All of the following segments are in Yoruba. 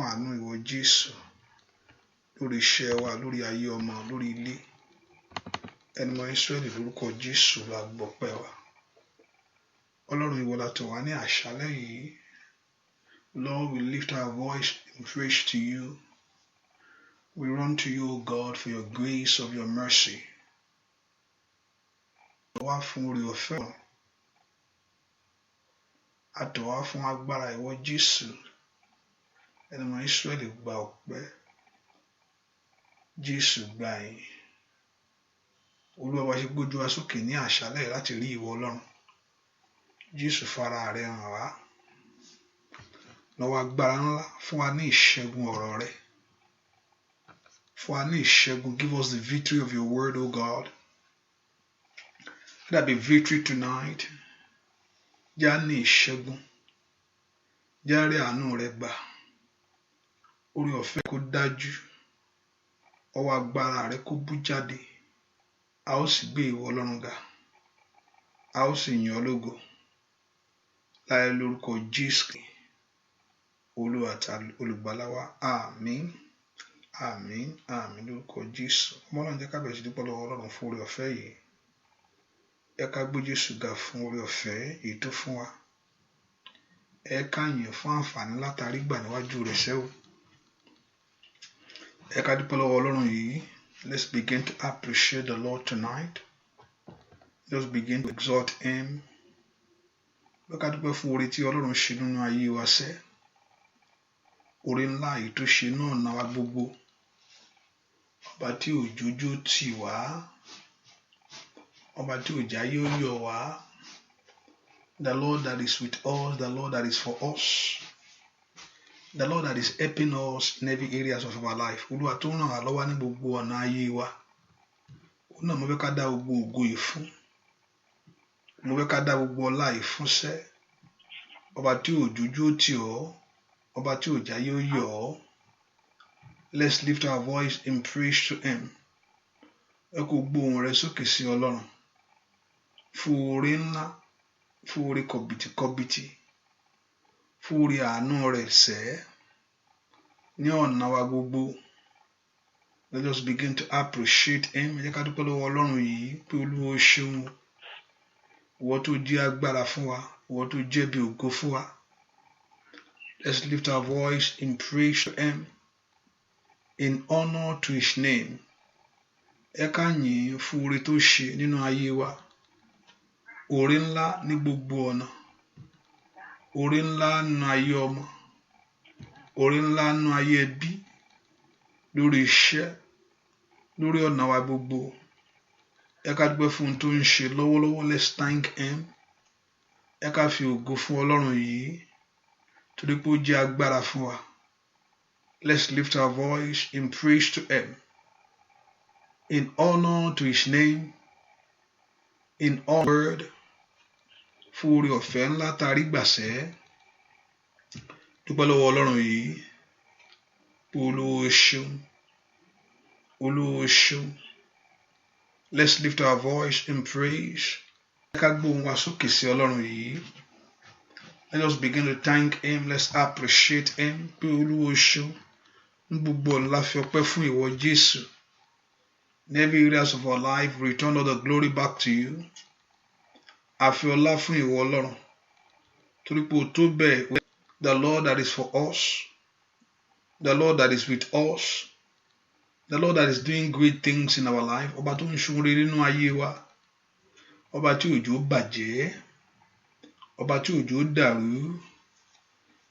àánú ìwọ Jésù lórí iṣẹ́ wa, lórí ayé ọmọ, lórí ilé. Ẹni mọ Ísírẹ́lì lórúkọ Jésù la gbọpẹ́ wa. Ọlọ́run ìwọ la tọ̀ wá ní àṣálẹ́ yìí. Lord, we lift our voice in praise to you. We run to you, O God, for your grace of your mercy. Wá fún oore ọ̀fẹ́ wọn. A tọ̀ wá fún agbára ìwọ Jésù. Ẹni mọ Ísírẹ́lì gba ọpẹ́. Jésù gba ìyìn. Olúwa wa ṣe gbójú wa sókè ní àṣálẹ́ láti rí ìwọ Ọlọ́run. Jésù fara rẹ̀ hàn wá. Lọ́wọ́ agbára ńlá fún wa ní ìṣẹ́gun ọ̀rọ̀ rẹ. Fún wa ní ìṣẹ́gun. Give us the victory of your word, O God. Let there be victory tonight. Já ní ìṣẹ́gun. Já rí àánú rẹ gbà. Oore ọ̀fẹ́ kó dájú. Ọwọ́ agbára rẹ kó bú jáde. A ó sì gbé ìwọ Ọlọ́run ga. A ó sì yìn ọ́ lógo. Láì lórúkọ Jésù Olúwa àti olùgbàlà wa. Àmín. Àmín. Àmín lórúkọ Jésù. Ọmọ Ọlọ́run jẹ́ ká bẹ̀rẹ̀ sí dúpẹ́ lọ́wọ́ Ọlọ́run fún oore ọ̀fẹ́ yìí. Ẹ ká gbé Jésù ga fún oore ọ̀fẹ́ èyí tó fún wa. Ẹ ká yìn fún àǹfààní látàrí gbà níwájú rẹ̀ sẹ́wọ̀. Ẹ ká dúpẹ́ lọ́wọ́ Ọlọ́run yìí. Let's begin to appreciate the Lord tonight. Let's begin to exalt him. Ẹ ká dúpẹ́ fún oore tí Ọlọ́run ṣe nínú ayé wa sẹ́. Oore ńlá yìí tó ṣe náà náà wá gbogbo. Ọba tí òjòjò tì wá. Ọba tí òjà yóò yọ wá. The Lord that is with us, the Lord that is for us. The Lord that is helping us in every areas of our life. Olúwa tó ràn wá lọ́wọ́ ní gbogbo ọ̀nà ayé wa. Ó náà mo fẹ́ ká dá gbogbo ògo yìí fún. Mo fẹ́ ká dá gbogbo ọlá yìí fún sẹ́. Ọba tí òjòjò tì ọ́. Ọba tí òjà yóò yọ ọ́. Let's lift our voice in praise to him. Ẹ kó gbóhùn rẹ sókè sí Ọlọ́run. Fún oore ńlá. Fún oore kọ̀bìtìkọ̀bìtì. Fún oore àánú rẹ̀ sẹ́. Ní ọ̀nà wa gbogbo. Let us begin to appreciate him. Ẹ jẹ́ ká dúpẹ́ lọ́wọ́ Ọlọ́run yìí pé Olúwa ó ṣeun. Ìwọ tó jẹ́ agbára fún wa. Ìwọ tó jẹ́ bí ògo fún wa. Let's lift our voice in praise to him. In honor to his name. Ẹ ká yìn fún oore tó ṣe nínú ayé wa. Oore ńlá ní gbogbo ọ̀nà. Oore ńlá nínú ayé ọmọ. Oore ńlá nínú ayé ẹbí. Lórí iṣẹ́. Lórí ọ̀nà wa gbogbo. Ẹ ká dúpẹ́ fún ohun tó ń ṣe lọ́wọ́lọ́wọ́. Let's thank him. Ẹ ká fi ògo fún Ọlọ́run yìí. Torí pé ó jẹ́ agbára fún wa. Let's lift our voice in praise to him. In honor to his name. In honor. Fún oore ọ̀fẹ́ ńlá tàrí gbàsẹ́. Dúpẹ́ lọ́wọ́ Ọlọ́run yìí. Olúwa ṣeun. Olúwa ṣeun. Let's lift our voice in praise. Ẹ ká gbóhùn wa sókè sí Ọlọ́run yìí. Let us begin to thank him. Let's appreciate him. Pé Olúwa ṣeun. Ní gbogbo ọ̀nà la fi ọpẹ́ fún ìwọ Jésù. In every areas of our life, we return all the glory back to you. A fi ọlá fún ìwọ Ọlọ́run. Torí pé o tó bẹ́ẹ̀. The Lord that is for us. The Lord that is with us. The Lord that is doing great things in our life. Ọba tó ń ṣoore nínú ayé wa. Ọba tí òjò bàjẹ́. Ọba tí òjò dàrú.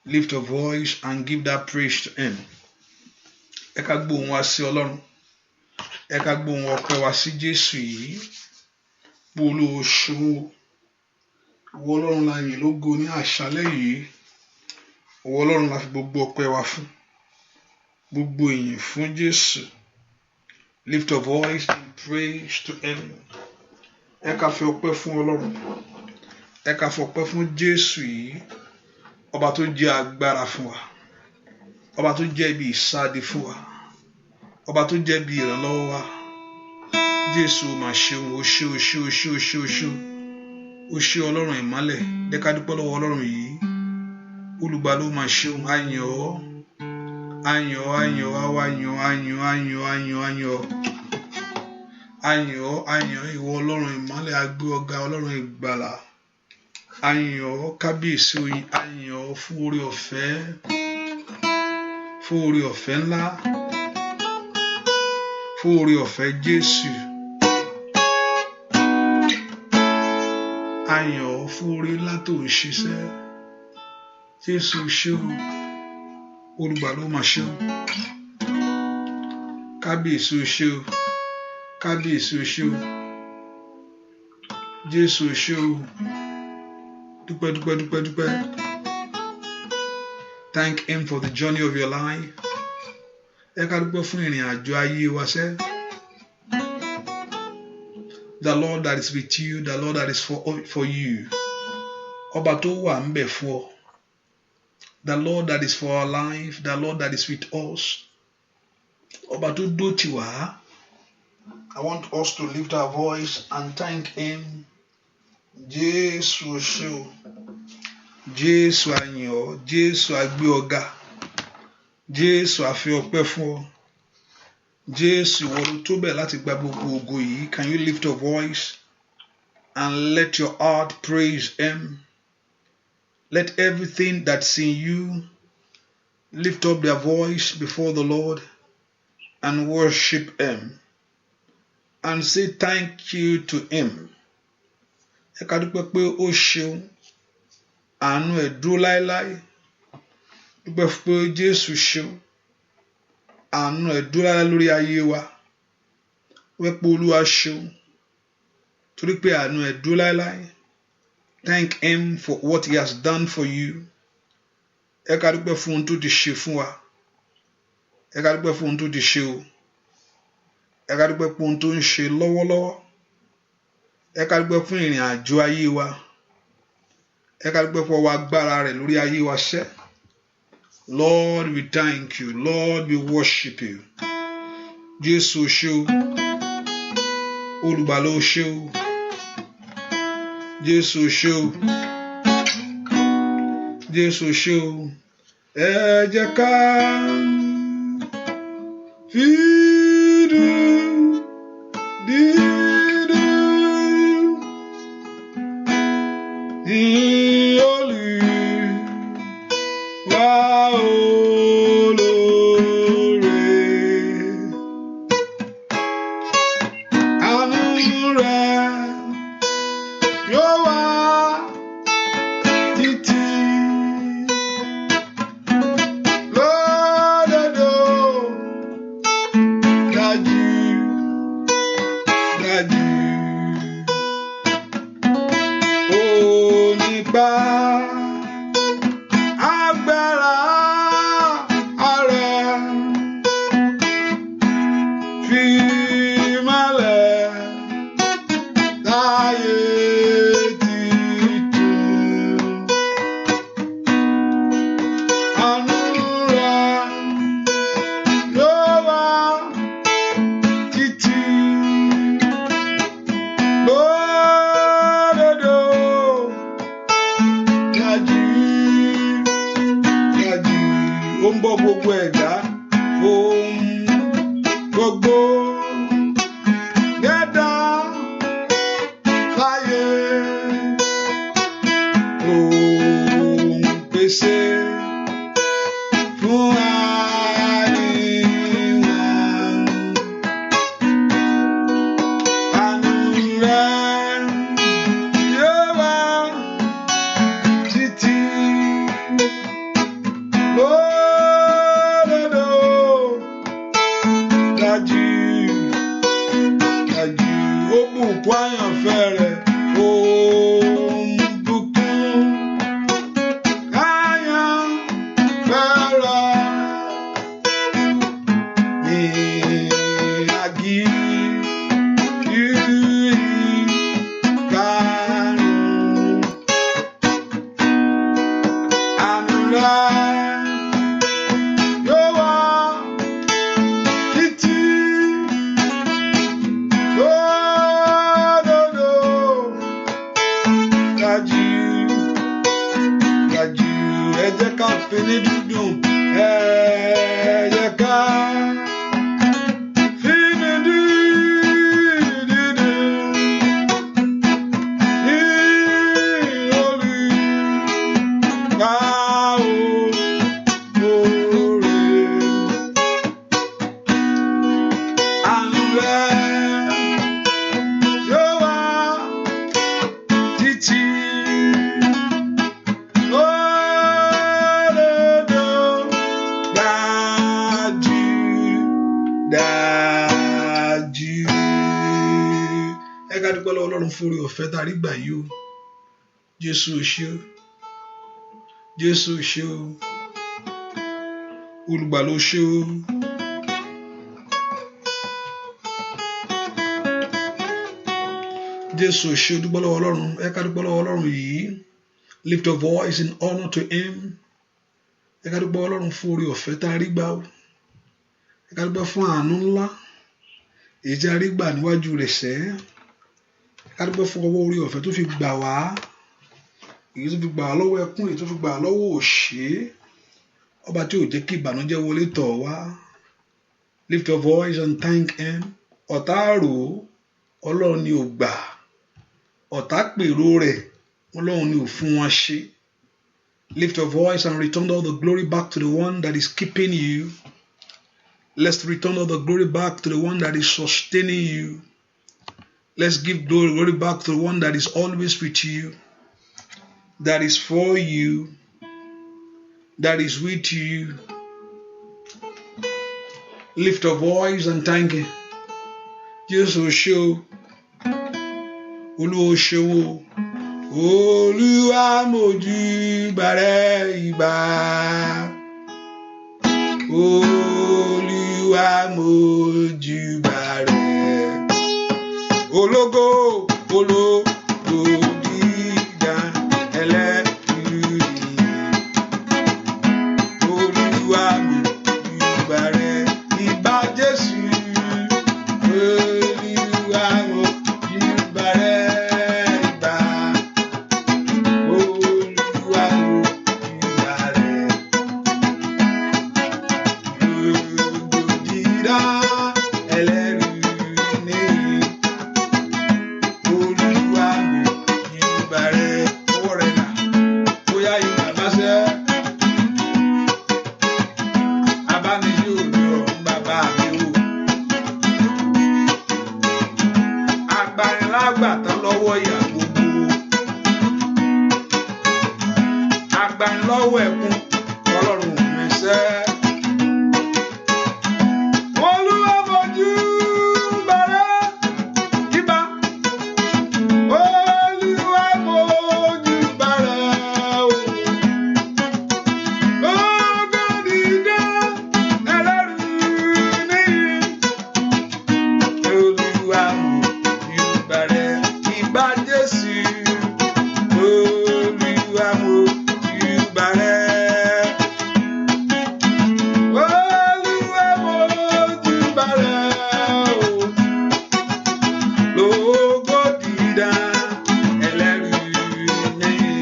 Lift your voice and give that praise to him. Ẹ ká gbóhùn wa sí Ọlọ́run. Ẹ ká gbóhùn ọpẹ́ wa sí Jésù yìí. Bó Olúwa ṣeun. Ìwọ Ọlọ́run la yìn lógo ní àṣálẹ́ yìí. Ìwọ Ọlọ́run la fi gbogbo ọpẹ́ wa fún. Gbogbo ìyìn fún Jésù. Lift your voice in praise to him. Ẹ ká fi ọpẹ́ fún Ọlọ́run. Ẹ ká fi ọpẹ́ fún Jésù yìí. Ọba tó jẹ́ agbára fún wa. Ọba tó jẹ́ ibi ìsádi fún wa. Ọba tó jẹ́ ibi ìrànlọ́wọ́ wa. Jésù mà ṣeun. O ṣé o ṣé o ṣé o ṣé o ṣé o ṣé Ọlọ́run ìmọ́lẹ̀. Ẹ ká dúpẹ́ lọ́wọ́ Ọlọ́run yìí. Olùgbàlà mà ṣeun. A yìn ọ́. Ayọ̀, ayọ̀, ayọ̀, ayọ̀, ayọ̀, ayọ̀, ayọ̀. Ayọ̀, ayọ̀, ìwọ Ọlọ́run ìmọ́lẹ̀ agbé ọ̀gá Ọlọ́run ìgbàlà. Ayọ̀, kábíyèsí oyin, ayọ̀ fún oore ọ̀fẹ́. Fún oore ọ̀fẹ́ ńlá. Fún oore ọ̀fẹ́ Jésù. Ayọ̀ fún oore ńlá tó ń ṣiṣẹ́. Jésù ṣé o. Olùgbàlà ó máa ṣé o. Kábíyèsí o ṣé o. Kábíyèsí o ṣé o. Jésù o ṣé o. Dúpẹ́, dúpẹ́, dúpẹ́, dúpẹ́. Thank him for the journey of your life. Ẹ ká dúpẹ́ fún ìrìn àjò ayé wa sẹ́. The Lord that is with you, the Lord that is for you. Ọba tó wà ń bẹ̀ fún ọ. The Lord that is for our life, the Lord that is with us. Ọba tó dó tì wá. I want us to lift our voice and thank him. Jésù ṣé o. Jésù a yìn ọ́, Jésù a gbé ọ ga. Jésù a fi ọpẹ́ fún ọ. Jésù ìwọ ló tó bẹ́ẹ̀ láti gba gbogbo ògo yìí. Can you lift your voice and let your heart praise him? Let everything that's in you lift up their voice before the Lord and worship him and say thank you to him. Ẹ ká dúpẹ́ pé ó ṣeun, àánú ẹ̀ dúró láéláé. Dúpẹ́ pé Jésù ṣeun, àánú ẹ̀ dúró láéláé lórí ayé wa. Dúpẹ́ pé Olúwa ṣeun, torí pé àánú ẹ̀ dúró láéláé. Thank him for what he has done for you. Ẹ ká dúpẹ́ fún ohun tó ti ṣe fún wa. Ẹ ká dúpẹ́ fún ohun tó ti ṣe o. Ẹ ká dúpẹ́ fún ohun tó ń ṣe lọ́wọ́lọ́wọ́. Ẹ ká dúpẹ́ fún ìrìn àjò ayé wa. Ẹ ká dúpẹ́ fún ọwọ́ agbára rẹ̀ lórí ayé wa sẹ́. Lord, we thank you. Lord, we worship you. Jésù ṣé o. Olùgbàlà o ṣé o. Jésù ṣé o. Jésù ṣé o. Ẹ jẹ́ ká fìdùn dídùn yìn Olúwa olóore. Àánú rẹ̀ yóò wà títí lódodo dájú dájú. Onípa agbára ara fi ìmọ́lẹ̀ láyé títún. Àánú rẹ̀ yóò wà títí lódodo dájú dájú. Ó ń bọ́ gbogbo ẹ̀dá, ohun gbogbo gẹ́dá láyé. Òun pèsè fún àríwọ̀n. Àánú rẹ̀ yóò wà títí lódodo dájú dájú. Ẹ ká dúpẹ́ lọ́wọ́ Ọlọ́run fún oore ọ̀fẹ́ tá a rí gbà yìí o. Jésù ò ṣé o. Jésù ò ṣé o. Olùgbàlà ò ṣé o. Jésù ò ṣé o. Dúpẹ́ lọ́wọ́ Ọlọ́run. Ẹ ká dúpẹ́ lọ́wọ́ Ọlọ́run yìí. Lift your voice in honor to him. Ẹ ká dúpẹ́ Ọlọ́run fún oore ọ̀fẹ́ tá a rí gbà o. Ẹ ká dúpẹ́ fún àánú ńlá èyí tí a rí gbà níwájú rẹ̀ sẹ́. Ẹ ká dúpẹ́ fún ọwọ́ oore ọ̀fẹ́ tó fi gbà wá. Èyí tó fi gbà wá lọ́wọ́ ẹkún, èyí tó fi gbà wá lọ́wọ́ òṣè. Ọba tí ò jẹ́ kí ìbànújẹ́ wọlé tọ̀ wá. Lift your voice and thank him. Ọ̀tá rò Ọlọ́run ni ò gbà. Ọ̀tá pèrò rẹ̀ Ọlọ́run ni ò fún wọn ṣe. Lift your voice and return all the glory back to the one that is keeping you. Let's return all the glory back to the one that is sustaining you. Let's give glory back to the one that is always with you, that is for you, that is with you. Lift your voice and thank him. Jesus show. Olúwa ṣé o. Olúwa mójúbà rẹ ìbà. Olúwa mójúbà rẹ. Ológo ológo dídán ẹlẹ́rù nìyí. Olúwa mójúbà rẹ ìbà Jésù. Olúwa mójúbà rẹ ìbà. Olúwa mójúbà rẹ. Ológo dídán ẹlẹ́rù nìyí. Olúwa mójúbà rẹ. Ọwọ́ rẹ̀ dà. Bóyá ìgbà bá ṣẹ́. Abánijí òde ọ̀run bàbá mi o. Agbanilágbàtàn lọ́wọ́ ìyà gbogbo. Agbanilọ́wọ́ ẹ̀kún Ọlọ́run mi ṣẹ́. Olúwa mójúbà rẹ ìbà. Olúwa mójúbà rẹ o. Ògo dídán ẹlẹ́rù nìyí. Olúwa mójúbà rẹ ìbà Jésù. Olúwa mójúbà rẹ. Olúwa mójúbà rẹ o. Lógo dídán ẹlẹ́rù nìyí.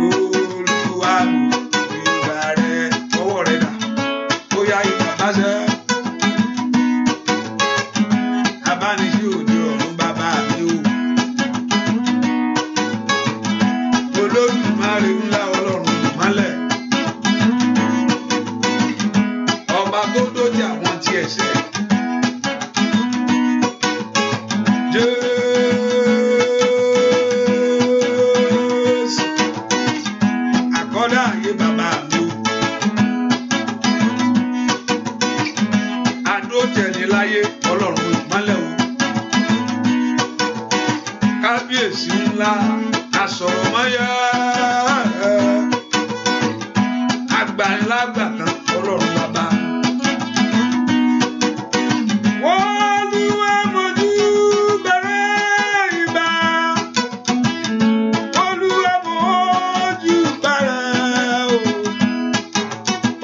Olúwa mójúbà rẹ. Ọwọ́ rẹ̀ dà. Bóyá ìgbà bá ṣẹ́. Abánijí òde ọ̀run bàbá mi o. Olódùmarè ńlá Ọlọ́run ìmọ́lẹ̀. Ọba tó dójú àwọn tí ẹ̀ṣẹ̀. Jésù. Àkọ́dá ayé bàbá mi o. Adójẹni láyé Ọlọ́run ìmọ́lẹ̀ o. Kábíyèsí ńlá asọ̀rọ̀máyà. Agbanilágbàtàn Ọlọ́run bàbá. Olúwa mójúbà rẹ ìbà. Olúwa mójúbà rẹ o.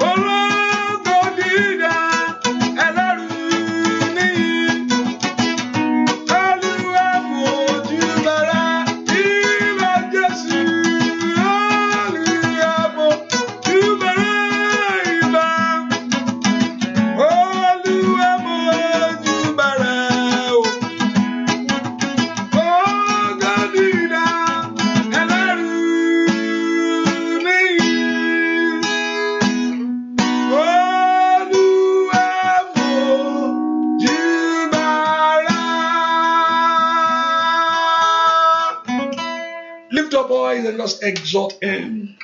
Ológo dídán ẹlẹ́rù nìyí. Olúwa mójúbà rẹ ìbà Jésù. Olúwa mójúbà rẹ ìbà. Olúwa mójúbà rẹ o. Ògo dídán ẹlẹ́rù nìyí. Olúwa mójúbà rẹ. Lift your voice and just exalt him.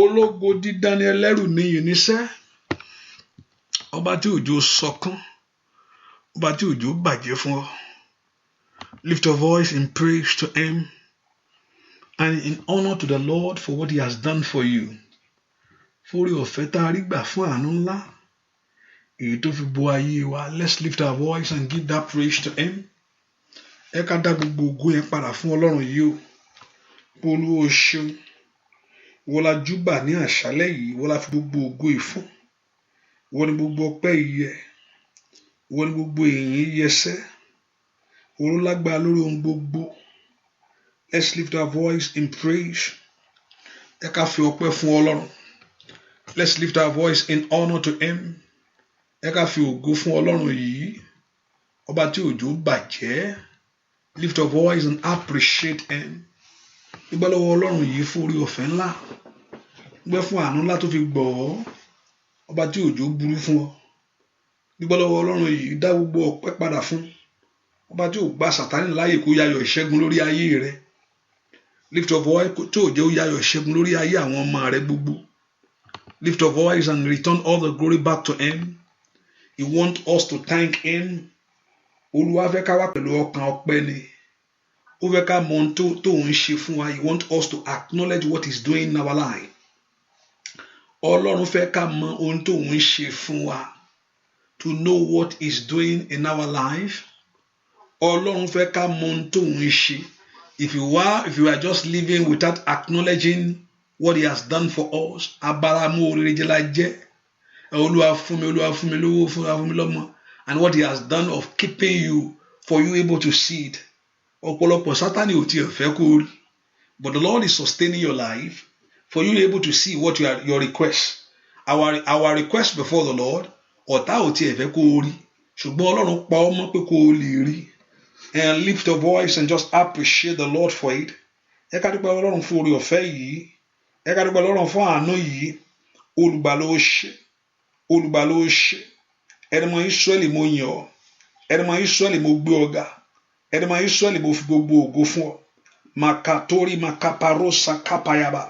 Ológo dídán ẹlẹ́rù nìyí níṣẹ́. ọba tí òjò sọkún, ọba tí òjò bàjẹ́ fún ọ. Lift your voice in praise to him and in honor to the Lord for what he has done for you. Fórí ọ̀fẹ́ tá a rí gbà fún àánú ńlá èyí tó fi bo ayé wa. Let's lift our voice and give that praise to him. Ẹ ká dá gbogbo ògo yẹn padà fún Ọlọ́run yìí o. Olúwa o ṣeun. Wọ́n la júbà ní àṣálẹ́ yìí, wọ́n la fi gbogbo ògo yìí fún. Wọ́n ní gbogbo ọpẹ́ yìí yẹ, wọ́n ní gbogbo èyìn yẹ sẹ́. Wọ́n ló lágbára lórí ohun gbogbo. Let's lift our voice in praise. Ẹ ká fi ọpẹ́ fún Ọlọ́run. Let's lift our voice in honor to him. Ẹ ká fi ògo fún Ọlọ́run yìí, ọba tí òjò bàjẹ́. Lift your voice and appreciate him. Dúpẹ́ lọ́wọ́ Ọlọ́run yìí fún orí ọ̀fẹ́ ńlá. Dúpẹ́ fún àánú ńlá tó fi gbọ̀ ọ́, ọba tí òjò burú fún ọ. Dúpẹ́ lọ́wọ́ Ọlọ́run yìí, dá gbogbo ọpẹ́ padà fún ọba tí ò gba Sátánì láyè kó yayọ̀ ìṣẹ́gun lórí ayé rẹ. Lift your voice tó jẹ́ ó yayọ̀ ìṣẹ́gun lórí ayé àwọn ọmọ rẹ gbogbo. Lift your voice and return all the glory back to him. He wants us to thank him. Olúwa fẹ́ ká wá pẹ̀lú ọkàn ọpẹ́ ni. Ó fẹ́ ká mọ ohun tó ń ṣe fún wa. He wants us to acknowledge what he's doing in our life. Ọlọ́run fẹ́ ká mọ ohun tó ń ṣe fún wa. To know what he's doing in our life. Ọlọ́run fẹ́ ká mọ ohun tó ń ṣe. If you are just living without acknowledging what he has done for us, abaramu oríire la jẹ́. Olúwa fún mi lówó, fún mi lọ́mọ. And what he has done of keeping you, for you able to see it. Ọ̀pọ̀lọpọ̀ Sátánì ò tiẹ̀ fẹ́ kó rí. But the Lord is sustaining your life for you able to see what your request. Our request before the Lord, ọ̀tá ò tiẹ̀ fẹ́ kó rí. Ṣùgbọ́n Ọlọ́run pa ọmọ pé kó lè rí. And lift your voice and just appreciate the Lord for it. Ẹ ká dúpẹ́ Ọlọ́run fún orí ọ̀fẹ́ yìí. Ẹ ká dúpẹ́ Ọlọ́run fún àánú yìí. Olùgbàlà ó ṣé. Olùgbàlà ó ṣé. Ẹni mọ Ísírẹ́lì mo yìn ọ́. Ẹni mọ Ísírẹ́lì mo gbé ọ ga. Ẹni mọ Ísírẹ́lì mo fi gbogbo ògo fún ọ. Makatori makaparosa kapayaba.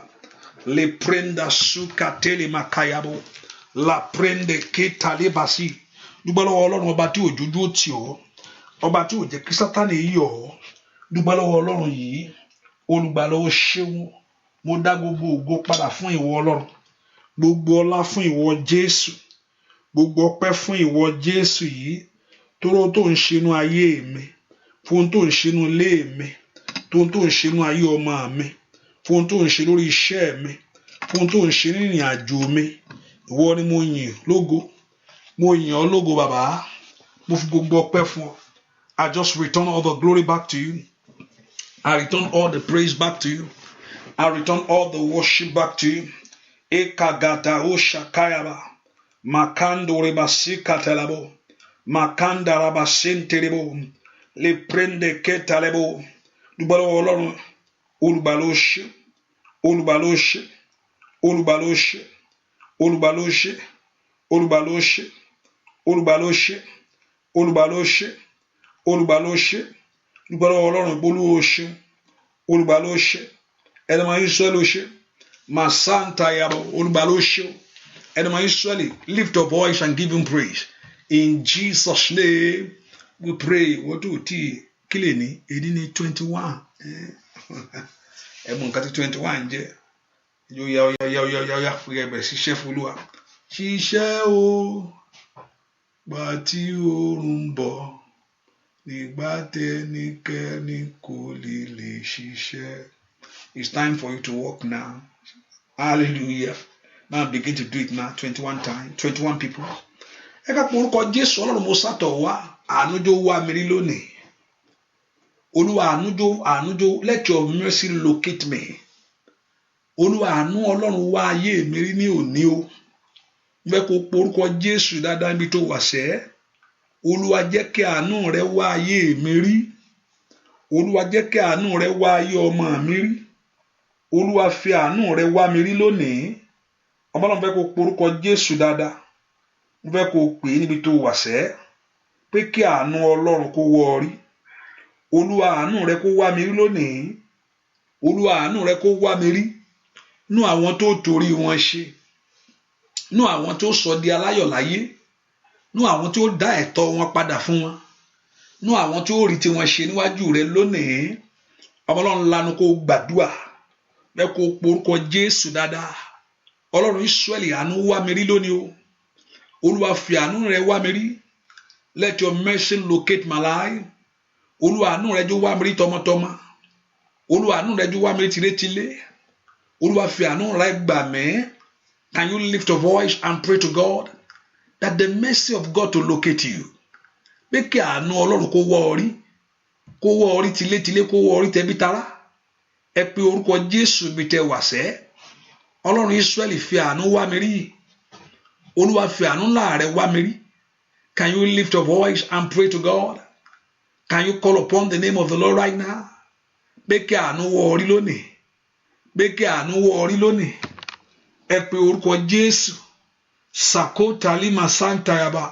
Le prenda sukatele makayabo. La prende ketalebasi. Dúpẹ́ lọ́wọ́ Ọlọ́run ọba tí òjòjú ó tì ọ́. Ọba tí ò jẹ́ kí Sátánì yọ̀ ọ́. Dúpẹ́ lọ́wọ́ Ọlọ́run yìí. Olùgbàlà ó ṣeun. Mo dá gbogbo ògo padà fún ìwọ Ọlọ́run. Gbogbo ọlá fún ìwọ Jésù. Gbogbo ọpẹ́ fún ìwọ Jésù yìí. Tóró tó ń ṣe inú ayé mi. Fún tó ń ṣe inú ilé mi. Fún tó ń ṣe inú ayé ọmọ mi. Fún tó ń ṣe lórí iṣẹ́ mi. Fún tó ń ṣe ní ìrìn àjò mi. Ìwọ ni mo yìn lógo. Mo yìn ọ́ lógo bàbá. Mo fi gbogbo ọpẹ́ fún ọ. I just return all the glory back to you. I return all the praise back to you. I return all the worship back to you. Ekagata oshakayaba. Makando rebasi katelabo. Makanda rabasentelebo. Le prende ketalebo. Dúpẹ́ lọ́wọ́ Ọlọ́run. Olùgbàlà ó ṣé. Olùgbàlà ó ṣé. Olùgbàlà ó ṣé. Olùgbàlà ó ṣé. Olùgbàlà ó ṣé. Olùgbàlà ó ṣé. Olùgbàlà ó ṣé. Olùgbàlà ó ṣé. Dúpẹ́ lọ́wọ́ Ọlọ́run Olúwa ó ṣé. Olùgbàlà ó ṣé. Ẹni mọ Ísírẹ́lì ó ṣé. Masanta yabo. Olùgbàlà ó ṣé. Ẹni mọ Ísírẹ́lì, lift your voice and give him praise. In Jesus' name we pray. What do you kílè ní? Èdè ní 21. Ẹ̀mú nǹkan tí 21 jẹ́. Yóò yá fún ẹgbẹ̀ ṣiṣẹ́ fún Olúwa. Ṣiṣẹ́ o, gbà tí oòrùn bọ̀, nígbà tẹ́nikẹ́ni kò lè ṣiṣẹ́. It's time for you to walk now. Hallelujah. Now begin to do it now. 21 times. 21 people. Ẹ ká pọ̀ orúkọ Jésù Ọlọ́run mo sátọ̀ wá. Àánújó wá mi rí lónìí. Olúwa àánújó, let your mercy locate me. Olúwa àánú Ọlọ́run wá ayé mi rí ní òní o. Bẹ́ẹ̀ kó pọ̀ orúkọ Jésù dáadáa níbi tó wà sẹ́. Olúwa jẹ́ kí àánú rẹ wá ayé mi rí. Olúwa jẹ́ kí àánú rẹ wá ayé ọmọ mi rí. Olúwa fi àánú rẹ wá mi rí lónìí. Ọlọ́run fẹ́ kó pọ̀ orúkọ Jésù dáadáa. Mo fẹ́ kó pè é níbi tó wà sẹ́. Pé kí àánú Ọlọ́run kó wọ ọ rí. Olúwa àánú rẹ kó wá mi rí lónìí. Olúwa àánú rẹ kó wá mi rí. Nú àwọn tó torí wọn ṣe. Nú àwọn tó sọ di aláyọ̀ láyé. nú àwọn tí ó dá ẹ̀tọ́ wọn padà fún wọn, nú àwọn tí ó rí tí wọ́n ṣe níwájú rẹ lónìí. Ọmọ Ọlọ́run lanu kó gbàdúrà bẹ́ẹ̀ kó porúkọ Jésù dáadáa. Ọlọ́run Ísírẹ́lì, àánú wá mi rí lónìí o. Olúwa fi àánú rẹ wá mi rí. Let your mercy locate my life. Olúwa àánú rẹ jọ̀ọ́ wá mi rí tọmọtọmọ. Olúwa àánú rẹ jọ̀ọ́ wá mi rí tilétilé. Olúwa fi àánú rẹ gbà mí. Can you lift your voice and pray to God that the mercy of God to locate you? Pé kí àánú Ọlọ́run kó wọ́ ọ rí, kó wọ́ ọ rí tilétilé, kó wọ́ ọ rí tẹbí tará. Ẹ pe orúkọ Jésù bí tẹ wà sẹ́. Ọlọ́run Ísírẹ́lì, fi àánú wá mi rí. Olúwa fi àánú ńlá rẹ wá mi rí. Can you lift your voice and pray to God? Can you call upon the name of the Lord right now? Pé kí àánú wọ́ ọ rí lónìí. Pé kí àánú wọ́ ọ rí lónìí. Ẹ pe orúkọ Jésù. Sakota lima santa yaba.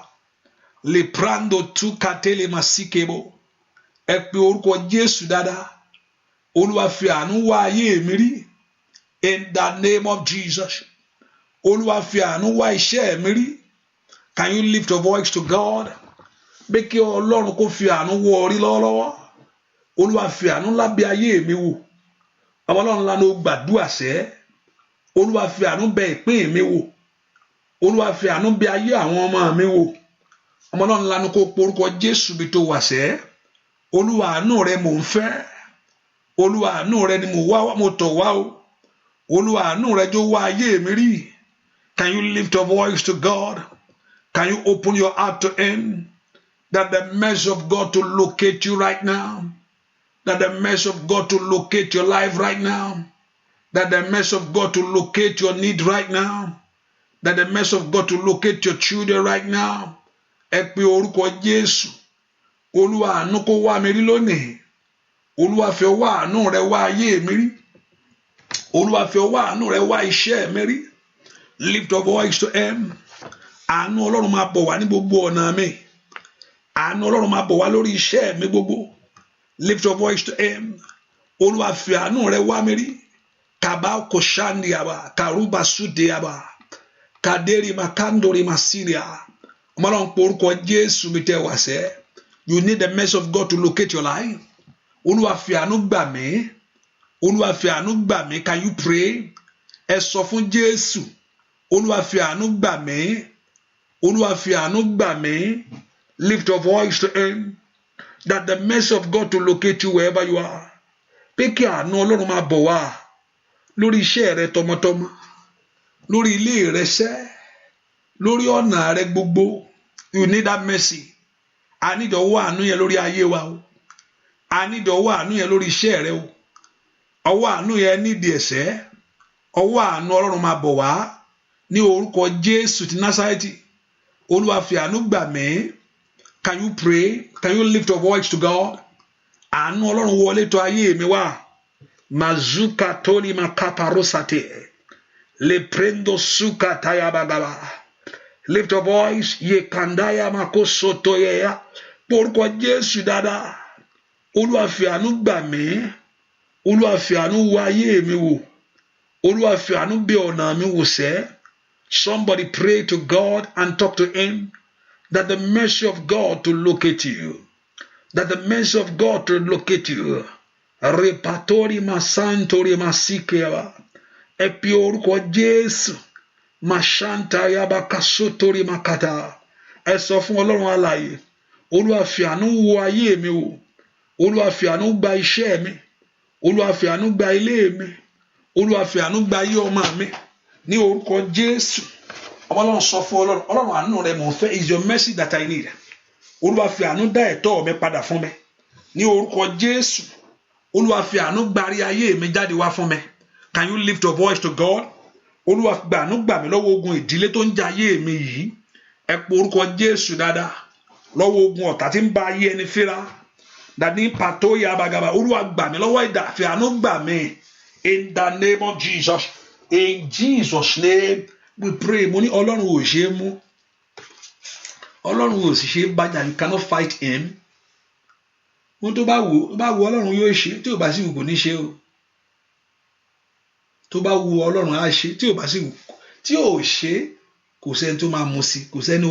Leprando tu katele masikebo. Ẹ pe orúkọ Jésù dáadáa. Olúwa fi àánú wá ayé mi rí. In the name of Jesus. Olúwa fi àánú wá iṣẹ́ mi rí. Can you lift your voice to God? Pé kí Ọlọ́run kó fi àánú wọ́ ọ rí lọ́wọ́lọ́wọ́. Olúwa fi àánú lábẹ́ ayé mi wò. Ọmọ Ọlọ́run lanu gbàdúrà sẹ́. Olúwa fi àánú bẹ ìpín mi wò. Olúwa fi àánú bẹ ayé àwọn ọmọ mi wò. Ọmọ Ọlọ́run lanu kó porúkọ Jésù bí tó wà sẹ́. Olúwa àánú rẹ mò ń fẹ́. Olúwa àánú rẹ ni mo tọ̀ wá o. Olúwa àánú rẹ jọ̀ọ́ wá ayé mi rí. Can you lift your voice to God? Can you open your heart to Him? That the mercy of God to locate you right now. That the mercy of God to locate your life right now. That the mercy of God to locate your need right now. That the mercy of God to locate your children right now. Ẹ pe orúkọ Jésù. Olúwa àánú kó wá mi rí lónìí. Olúwa fi ọwọ́ àánú rẹ wá ayé mi rí. Olúwa fi ọwọ́ àánú rẹ wá iṣẹ́ mi rí. Lift your voice to Him. Àánú Ọlọ́run máa bọ̀ wá ní gbogbo ọ̀nà mi. Àánú Ọlọ́run máa bọ̀ wá lórí iṣẹ́ mi gbogbo. Lift your voice to Him. Olúwa fi àánú rẹ wá mi rí. Kaba koshandi aba, karuba sude aba, kaderi makandori masiria. Ọmọ Ọlọ́run pe orúkọ Jésù bí tẹ wá sẹ́. You need the mercy of God to locate your life. Olúwa fi àánú gbà mí. Olúwa fi àánú gbà mí. Can you pray? Ẹ sọ fún Jésù. Olúwa fi àánú gbà mí. Olúwa fi àánú gbà mí. Lift your voice to Him. That the mercy of God to locate you wherever you are. Pé kí àánú Ọlọ́run máa bọ̀ wá lórí iṣẹ́ rẹ tọmọtọmọ, lórí ilé rẹ sẹ́, lórí ọ̀nà rẹ gbogbo. You need that mercy. A need ọwọ́ àánú yẹn lórí ayé wa o. A need ọwọ́ àánú yẹn lórí iṣẹ́ rẹ o. Ọwọ́ àánú yẹn nídìí ẹ̀sẹ̀. Ọwọ́ àánú Ọlọ́run máa bọ̀ wá ní orúkọ Jésù ti Násárẹ́tì. Olúwa fi àánú gbà mí. Can you pray? Can you lift your voice to God? Àánú Ọlọ́run wọlé tọ̀ ayé mi wá. Mazuka toli makaparosate. Le prendo suka tayabagaba. Lift your voice. Ye kandaya makosoto yeya. Porúkọ Jésù dáadáa. Olúwa fi àánú gbà mí. Olúwa fi àánú wò ayé mi wò. Olúwa fi àánú bẹ̀ ọ̀nà mi wò sẹ́. Somebody pray to God and talk to Him that the mercy of God to locate you. That the mercy of God to locate you. Repatori masantori masikewa. Ẹ pe orúkọ Jésù. Mashanta yaba kasotori makata. Ẹ sọ fún Ọlọ́run alààyè. Olúwa fi àánú wò ayé mi wò. Olúwa fi àánú gba iṣẹ́ mi. Olúwa fi àánú gba ilé mi. Olúwa fi àánú gba ayé ọmọ mi. Ní orúkọ Jésù. Ọmọ Ọlọ́run sọ fún Ọlọ́run. Ọlọ́run àánú rẹ mò ń fẹ́. Is your mercy that I need. Olúwa fi àánú dá ẹ̀tọ́ mi padà fún mi. Ní orúkọ Jésù. Olúwa fi àánú gbárí ayé mi jáde wá fún mi. Can you lift your voice to God? Olúwa gbà àánú gbà mí lọ́wọ́ ogun ìdílé tó ń jà ayé mi yìí. Ẹ pe orúkọ Jésù dáadáa. Lọ́wọ́ ogun ọ̀tá tí ń bá ayé ẹni fíra. Dàní pàtó ya bagaba. Olúwa gbà mí lọ́wọ́ ìdà. Fi àánú gbà mí. In the name of Jesus. In Jesus' name we pray. Mo ní Ọlọ́run ò ṣe é mú. Ọlọ́run ò sì ṣe é bájà. You cannot fight him. Wọ́n tó bá wù Ọlọ́run yóò ṣe. Tí ò bá sì wù kò ní ṣe o. Tó bá wù Ọlọ́run á ṣe. Tí ò bá sì wù tí ò ṣe kò sẹ́ni tó máa mú sí, kò sẹ́ni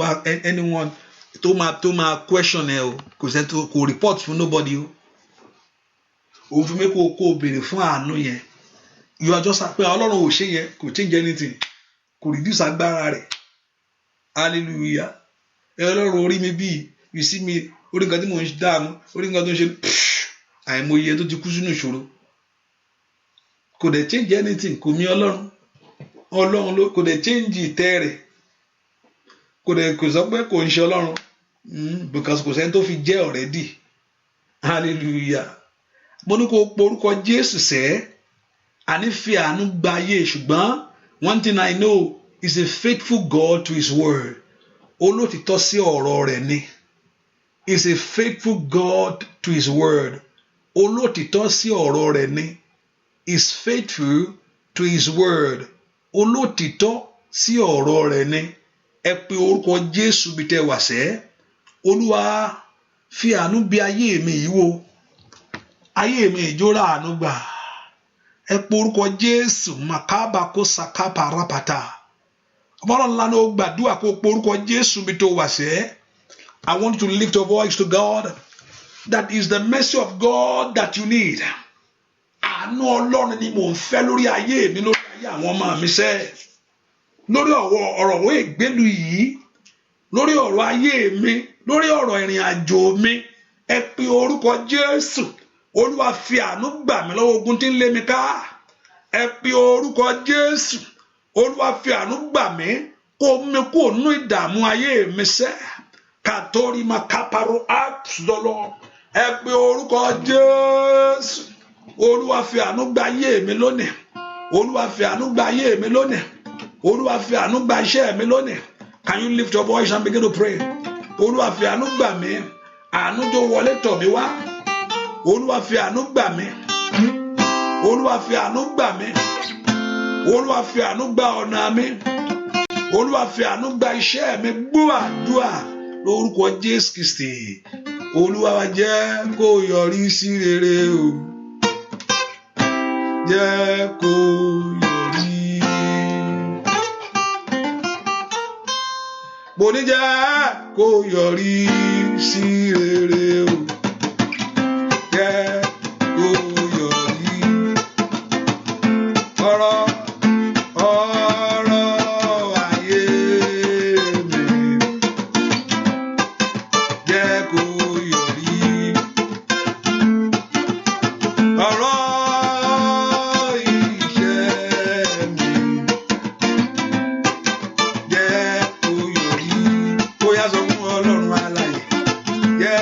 anyone tó máa question ẹ o, kò sẹ́ni tó kò report fún nobody o. Òun fún mi kó béèrè fún àánú yẹn. You are just pé Ọlọ́run ò ṣe yẹn, kò change anything, kò reduce agbára rẹ̀. Hallelujah. Ọlọ́run orí mi bí you see me, orí nǹkan tí mò ń dààmú, orí nǹkan tó ń ṣe àìmọye tó ti kú sínú ìṣòro. Kò dẹ̀ change anything, kò mí Ọlọ́run ló kò dẹ̀ change ìtẹ́ rẹ̀. Kò sọ pé kò ń ṣe Ọlọ́run because kò sẹ́ni tó fi jẹ́ already. Hallelujah. Mo ní kó porúkọ Jésù sẹ́, àní fi àánú gba ayé, ṣùgbọ́n one thing I know is a faithful God to his word. Olótìtọ́ sí ọ̀rọ̀ rẹ̀ ni. Is a faithful God to his word. Olótìtọ́ sí ọ̀rọ̀ rẹ̀ ni. Is faithful to his word. Olótìtọ́ sí ọ̀rọ̀ rẹ̀ ni. Ẹ pe orúkọ Jésù bí tẹ́ wà sẹ́. Olúwa fi àánú bí ayé mi yìí wò. Ayé mi ìjórà àánú gbà. Ẹ pe orúkọ Jésù makaba kó sakapa rapata. Ọmọlọ́run ńlá ni ó gbàdúrà kó pe orúkọ Jésù bí tó wà sẹ́. I want you to lift your voice to God. That is the mercy of God that you need. Àánú Ọlọ́run ni mò ń fẹ́ lórí ayé mi, lórí ayé àwọn ọmọ mi sẹ́. Lórí ọ̀rọ̀ wo ìgbélu yìí, lórí ọ̀rọ̀ ayé mi, lórí ọ̀rọ̀ ìrìn àjò mi. Ẹ pe orúkọ Jésù. Olúwa fi àánú gbà mí lọ́wọ́ ogun tí ń lé mi ká. Ẹ pe orúkọ Jésù. Olúwa fi àánú gbà mí kó mi kúrò nínú ìdààmú ayé mi sẹ́. Kàtórí ma kápárò àtúndọ́lọ́. Ẹ pe orúkọ Jésù. Olúwa fi àánú gbà ayé mi lónìí. Olúwa fi àánú gbà ayé mi lónìí. Olúwa fi àánú gbà iṣẹ́ mi lónìí. Can you lift your voice and begin to pray? Olúwa fi àánú gbà mí. Àánú tó wọlé tọ̀ mí wá. Olúwa fi àánú gbà mí. Olúwa fi àánú gbà mí. Olúwa fi àánú gbà ọ̀nà mi. Olúwa fi àánú gbà iṣẹ́ mi. Gbọ́ àdúrà lórúkọ Jésù Kristi. Olúwa wa jẹ́ kó yọrí sí rere o. Jẹ́ kó yọrí. Mo ní jẹ́ kó yọrí sí rere o. Jẹ́ kó yọrí. Ọ̀rọ̀ ayé mi. Jẹ́ kó yọrí. Ọ̀rọ̀ iṣẹ́ mi. Jẹ́ kó yọrí. Ó yá sọ fún Ọlọ́run alààyè. Jẹ́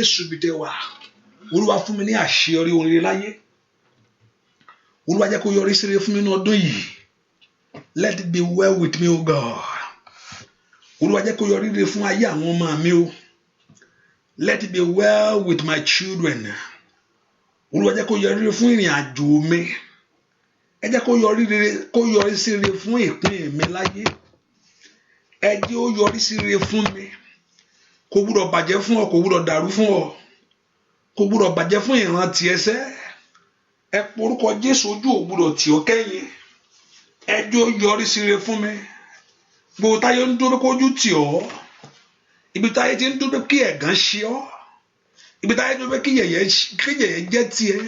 Jésù bí tẹ́ wà. Olúwa fún mi ní àṣeyọrí ohun rere láyé. Olúwa jẹ́ kó yọrí sí rere fún mi ní ọdún yìí. Let it be well with me, O God. Olúwa jẹ́ kó yọrí rere fún ayé àwọn ọmọ mi o. Let it be well with my children. Olúwa jẹ́ kó yọrí rere fún ìrìn àjò mi. Ẹ jẹ́ kó yọrí sí rere fún ìpín mi láyé. Ẹ jẹ́ ó yọrí sí rere fún mi. Kò gbúdọ̀ bàjẹ́ fún ọ, kò gbúdọ̀ dàrú fún ọ. Kò gbúdọ̀ bàjẹ́ fún ìran tiẹ̀ sẹ́. Ẹ porúkọ Jésù, ojú ò gbúdọ̀ tì ọ́ kẹ́yìn. Ẹ jẹ́ ó yọrí sí rere fún mi. Gbogbo táyé ń dúró pé kójú tì ọ́. Ibi táyé ti ń dúró pé kí ẹ̀gàn ṣe ọ́. Ibi táyé ń dúró pé kí yẹ̀yẹ́ jẹ́ tiẹ̀.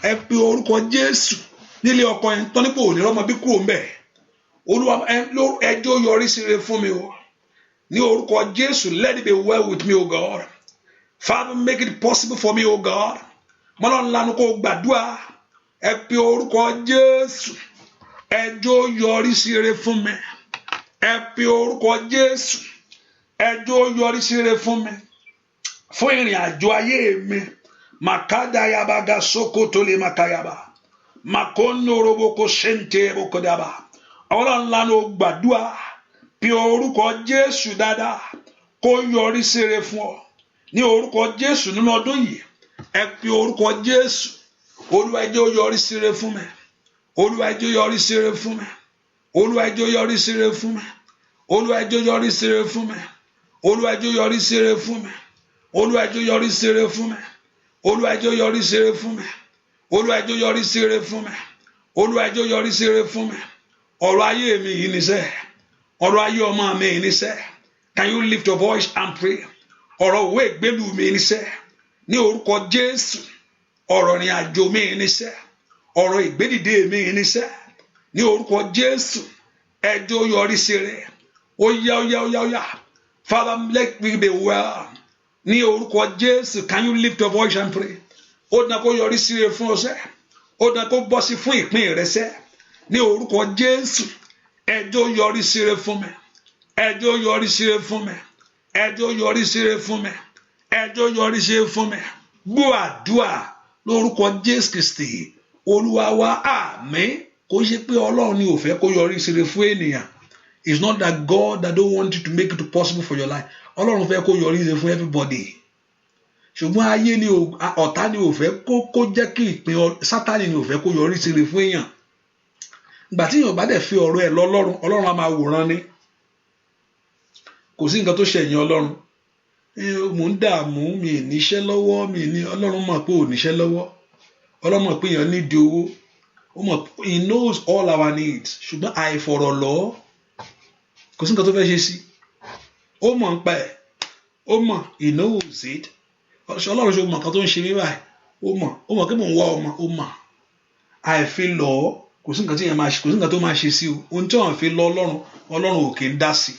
Ẹ pe orúkọ Jésù nílé ọkọ yẹn tán nípò òní rọ́mọ bí kúrò ńbẹ̀. Olúwa ẹ jẹ́ ó yọrí sí rere fún mi o. Ní orúkọ Jésù, let it be well with me, O God. Father, make it possible for me, O God. Mọ́lọ́run lanu kó gbàdúrà. Ẹ pe orúkọ Jésù. Ẹ jẹ́ ó yọrí sí rere fún mi. Ẹ pe orúkọ Jésù. Ẹ jẹ́ ó yọrí sí rere fún mi. Fún ìrìn àjò ayé mi. Makadayaba gasokoto le makayaba. Makono roboko sente bokodaba. Ọlọ́run lanu gbàdúrà. Pe orúkọ Jésù dáadáa. Kó yọrí sí rere fún ọ. Ní orúkọ Jésù nínú ọdún yìí. Ẹ pe orúkọ Jésù. Olúwa ẹ jẹ́ ó yọrí sí rere fún mi. Olúwa ẹ jẹ́ ó yọrí sí rere fún mi. Olúwa ẹ jẹ́ ó yọrí sí rere fún mi. Olúwa ẹ jẹ́ ó yọrí sí rere fún mi. Olúwa ẹ jẹ́ ó yọrí sí rere fún mi. Olúwa ẹ jẹ́ ó yọrí sí rere fún mi. Olúwa ẹ jẹ́ ó yọrí sí rere fún mi. Olúwa ẹ jẹ́ ó yọrí sí rere fún mi. Olúwa ẹ jẹ́ ó yọrí sí rere fún mi. Ọ̀rọ̀ ayé mi yìí níṣẹ́. Ọ̀rọ̀ ayé ọmọ mi yìí níṣẹ́. Can you lift your voice and pray? Ọ̀rọ̀ òwe ìgbélú mi níṣẹ́. Ní orúkọ Jésù. Ọ̀rọ̀ ìrìn àjò mi níṣẹ́. Ọ̀rọ̀ ìgbédìde mi níṣẹ́. Ní orúkọ Jésù. Ẹ jẹ́ ó yọrí sí rere. Ó yá. Father, let me be well. Ní orúkọ Jésù. Can you lift your voice and pray? Ó dán kó yọrí sí rere fún ọ sẹ́. Ó dán kó bọ́ sí fún ìpín rẹ sẹ́. Ní orúkọ Jésù. Ẹ jẹ́ ó yọrí sí rere fún mi. Ẹ jẹ́ ó yọrí sí rere fún mi. Ẹ jẹ́ ó yọrí sí rere fún mi. Ẹ jẹ́ ó yọrí sí rere fún mi. Gbọ́ àdúrà lórúkọ Jésù Kristi. Olúwa wa, àmín. Kò ṣe pé Ọlọ́run ni ò fẹ́ kó yọrí sí rere fún ènìyàn. It's not that God that don't want you to make it possible for your life. Ọlọ́run fẹ́ kó yọrí sí rere fún everybody. Ṣùgbọ́n ayé ni ọ̀tá ni ò fẹ́ kó jẹ́ kí ìpín Sátánì ni ò fẹ́ kó yọrí sí rere fún èèyàn. Ìgbà tí èèyàn bá dẹ̀ fi ọ̀rọ̀ ẹ̀ lọ Ọlọ́run á máa wòran ni. Kò sí nǹkan tó ṣẹ̀yìn Ọlọ́run. Mò ń dààmú, mi ì níṣẹ́ lọ́wọ́, Ọlọ́run mọ̀ pé ò níṣẹ́ lọ́wọ́. Ọlọ́run mọ̀ pé èèyàn nídìí owó. He knows all our needs. Ṣùgbọ́n àìfọ̀rọ̀ lọ kò sí nǹkan tó fẹ́ ṣe sí. Ó mọ̀ ń pa ẹ̀. Ó mọ̀, he knows it. Ọlọ́run ṣe mọ̀ nǹkan tó ń ṣe mí báyìí. Ó mọ̀ pé mò ń wá ọmọ. Ó mọ̀. Àìfi lọ kò sí nǹkan tí èèyàn máa ṣe, kò sí nǹkan tó máa ṣe sí o. Ohun tí wọ́n fi lọ Ọlọ́run ò kì í dá sí.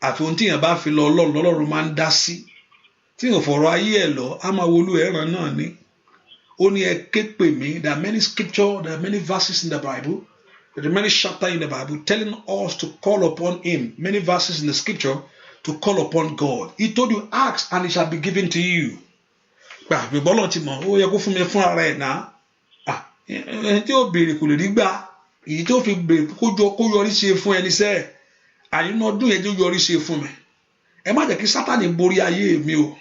Àfi ohun tí èèyàn bá fi lọ Ọlọ́run máa ń dá sí. Tí èèyàn fọ̀rọ̀ ayé ẹ̀ lọ, á máa wolú ẹ̀ràn náà ni. Ó ní ẹ ké pè mí. There are many scriptures, there are many verses in the Bible. There are many chapters in the Bible telling us to call upon Him. Many verses in the scripture to call upon God. He told you, ask and it shall be given to you. Gbàgbé bọ́lọ̀ ti mọ̀, ó yẹ kó fún mi fún ara ẹ̀ náà. Ẹni tí ó béèrè kò lè rí gbà. Èyí tó fi béèrè kó yọrí ṣe fún ẹni sẹ́ẹ̀. Àyínú ọdún yẹn tó yọrí ṣe fún mi. Ẹ má jẹ́ kí Sátánì borí ayé mi o.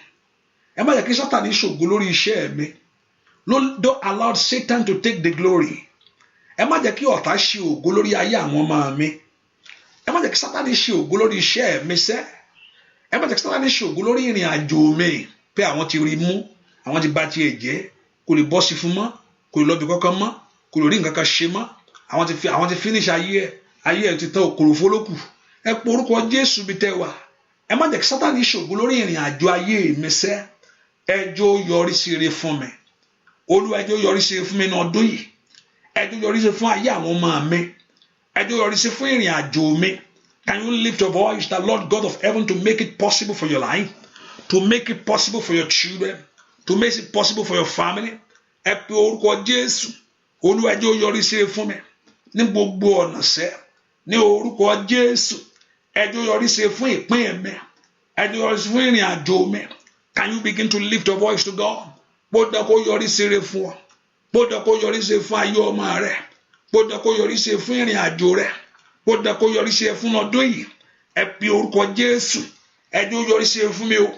Ẹ má jẹ́ kí Sátánì ṣògo lórí iṣẹ́ mi. Don't allow Satan to take the glory. Ẹ má jẹ́ kí ọ̀tá ṣe ògo lórí ayé àwọn ọmọ mi. Ẹ má jẹ́ kí Sátánì ṣe ògo lórí iṣẹ́ mi sẹ́. Ẹ má jẹ́ kí Sátánì ṣe ògo lórí ìrìn àjò mi. Pé àwọn ti rí mú, àwọn ti bá tiẹ̀ jẹ́, kò lè bọ́ sí fún mọ́, kò lè lọ bí kankan mọ́, kò lè rí nǹkan kan ṣe mọ́. Àwọn ti finish ayé ẹ̀ ti tán òkòrò fólókù. Ẹ pe orúkọ Jésù bí tẹ́ wà. Ẹ má jẹ́ kí Sátánì ṣe ògo lórí ìrìn àjò ayé mi sẹ́. Ẹ jẹ́ ó yọrí sí rere fún mi. Olúwa ẹ jẹ́ ó yọrí sí rere fún mi ní ọdún yìí. Ẹ jẹ́ ó yọrí sí fún ayé àwọn ọmọ mi. Ẹ jẹ́ ó yọrí sí fún ìrìn àjò mi. Can you lift your voice, the Lord God of heaven, to make it possible for your life, to make it possible for your children, to make it possible for your family? Ẹ pe orúkọ Jésù. Olúwa ẹ jẹ́ ó yọrí sí rere fún mi ní gbogbo ọ̀nà sẹ́. Ní orúkọ Jésù. Ẹ jẹ́ ó yọrí sí rere fún ìpín mi. Ẹ jẹ́ ó yọrí sí fún ìrìn àjò mi. Can you begin to lift your voice to God? Bódà kó yọrí sí rere fún ọ. Bódà kó yọrí sí fún ayé ọmọ rẹ. Bódà kó yọrí sí fún ìrìn àjò rẹ. Bódà kó yọrí sí fún ọdún yìí. Ẹ pe orúkọ Jésù. Ẹ jọ̀ọ́ yọrí sí fún mi o.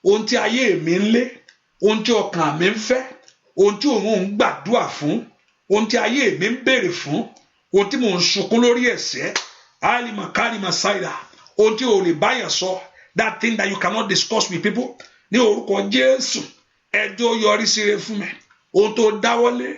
Ohun tí ayé mi ń lé, ohun tí ọkàn mi ń fẹ́, ohun tí òun ń gbàdúrà fún, ohun tí ayé mi ń béèrè fún, ohun tí mò ń sunkún lórí ẹ̀ṣẹ̀, alimakalima saida, ohun tí o lè báyà sọ, that thing that you cannot discuss with people, ní orúkọ Jésù, ẹ jọ̀ọ́ yọrí sí rere fún mi. Ohun tó dáwọ́lé,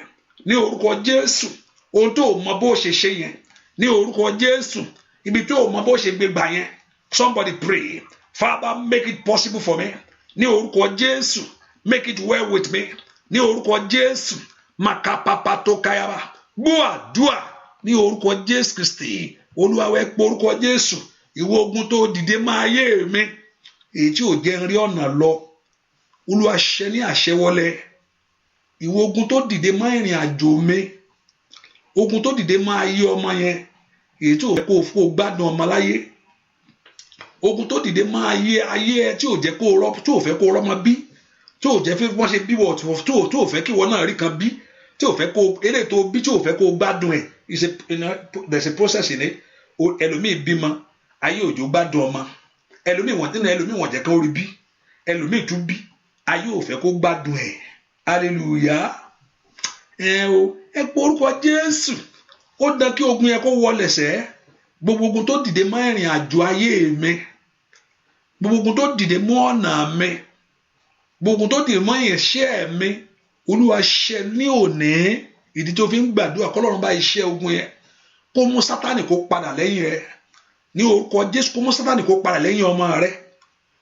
ní orúkọ Jésù, ohun tó mọ bó ṣe ṣe yẹn, ní orúkọ Jésù, ibi tó mọ bó ṣe gbé gbà yẹn, somebody pray, Father, make it possible for me. Ní orúkọ Jésù, make it well with me. Ní orúkọ Jésù, makapapa tó kayaba. Gbọ́ àdúà ní orúkọ Jésù Kristi. Olúwa wá pé orúkọ Jésù. Ìwọ ogun tó dìde mọ́ ayé mi, èyí tí ò jẹ́ n rí ọ̀nà lọ. Olúwa ṣẹ́ ní àṣẹwọlẹ̀. Ìwọ ogun tó dìde mọ́ ìrìn àjò mi, ogun tó dìde mọ́ ayé ọmọ yẹn, èyí tí ò fẹ́ kó gbádùn ọmọ láyé. Ogun tó dìde mọ́ ayé ẹ tí ò jẹ́ kó rọ́, tí ò fẹ́ kó rọ́mọ bí, tí ò jẹ́ fẹ́ wọ́n ṣe bí wọ́n tí ò fẹ́ kí wọ́n náà rí kan bí, tí ò fẹ́ kó eré tó bí, tí ò fẹ́ kó gbádùn ẹ̀. There's a process in it. Ẹlòmíì bímọ, ayé òjò gbádùn ọmọ. Ẹlòmíì wọ́n jẹ́ kó rí bí. Ẹlòmíì tún bí, ayé ò fẹ́ kó gbádùn ẹ̀. Hallelujah. Ẹ pe orúkọ Jésù. Ó dán kí ogun yẹn kó wọlẹ̀ sẹ́. Gbogbo ogun tó dìde mọ́ ìrìn àjò ayé mi, gbogbo ogun tó dìde mọ́ ọ̀nà mi, gbogbo ogun tó dìde mọ́ ìṣẹ́ mi, Olúwa ṣẹ́ ní òní. Ìdí tó fi ń gbàdúrà k'Ọlọ́run bá iṣẹ́ ogun yẹn, kó mú Sátánì kó padà lẹ́yìn rẹ̀. Ní orúkọ Jésù, kó mú Sátánì kó padà lẹ́yìn ọmọ rẹ̀.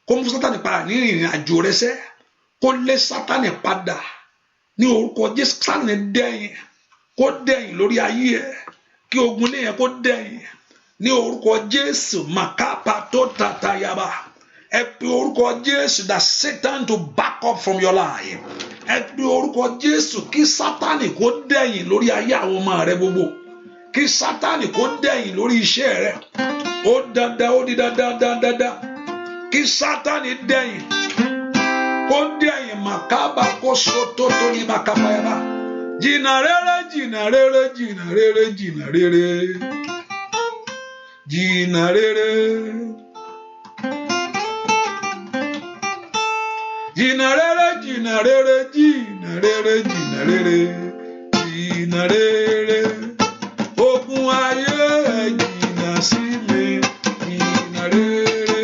Kó mú Sátánì padà ní ìrìn àjò rẹ̀ sẹ́. Kó lé Sátánì padà. Ní orúkọ Jésù, Sátánì dẹ̀yìn. Kó dẹ̀yìn lórí ayé ẹ̀. Kí ogun lé yẹn kó dẹ̀yìn. Ní orúkọ Jésù, makapa tó tata yaba. Ẹ pe orúkọ Jésù, that Satan to back up from your life. Ẹ pe orúkọ Jésù, kí Sátánì kó dẹ̀yìn lórí ayé àwọn ọmọ rẹ gbogbo. Kí Sátánì kó dẹ̀yìn lórí iṣẹ́ rẹ. Ó dandan, ó di dandan. Kí Sátánì dẹ̀yìn. Kó dẹ̀yìn makaba kó soto tó ní makapa yaba. Jìnnà rere, jìnnà rere, jìnnà rere, jìnnà rere. Jìnnà rere. Jìnnà rere, jìnnà rere, jìnnà rere, jìnnà rere, jìnnà rere. Ogun ayé jìnnà sí mi, jìnnà rere.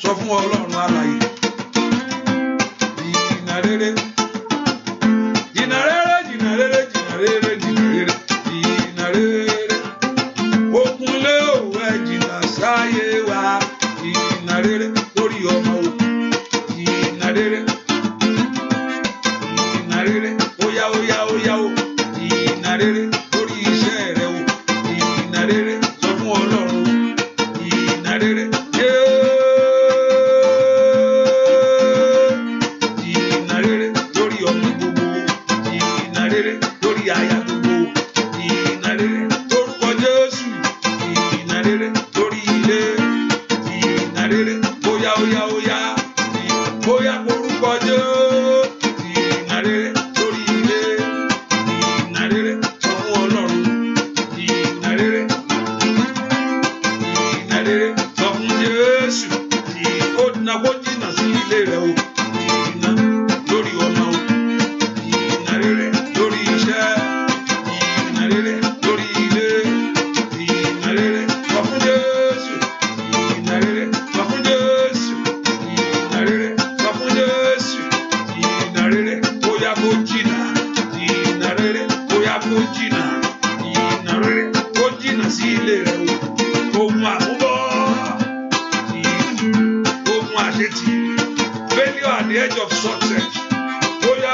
Sọ fún Ọlọ́run alààyè. Jìnnà rere. Jìnnà rere, jìnnà rere, jìnnà rere, jìnnà rere, jìnnà rere. Ogun lé òwe jìnnà sáyé wa, jìnnà rere lórí ọmọ o. Jìnnà rere. Jìnnà rere. Óyá o. Jìnnà rere lórí iṣẹ́ rẹ o. Jìnnà rere. Sọ fún Ọlọ́run. Jìnnà rere. Jìnnà rere lórí ọmọ gbogbo. Jìnnà rere lórí aya gbogbo. Jìnnà rere lórúkọ Jésù. Jìnnà rere lórí ilé. Jìnnà rere. Óyá. Óyá orúkọ Jésù. Jìnnà rere lórí ilé. Jìnnà rere sọ fún Ọlọ́run. Jìnnà rere. Jìnnà rere sọ fún Jésù. Ó dínà kó jìnnà sí ilé rẹ o. Jìnnà lórí ọmọ o. Jìnnà rere lórí iṣẹ́. Jìnnà rere lórí ilé. Jìnnà rere sọ fún Jésù. Jìnnà rere sọ fún Jésù. Jìnnà rere sọ fún Jésù. Jìnnà rere bóyá kó jìnnà. Jìnnà rere bóyá kó jìnnà. Jìnnà rere kó jìnnà sí ilé rẹ o. Ohun àmúbọ̀. Ohun àṣetì. Failure at the edge of success. Óyá.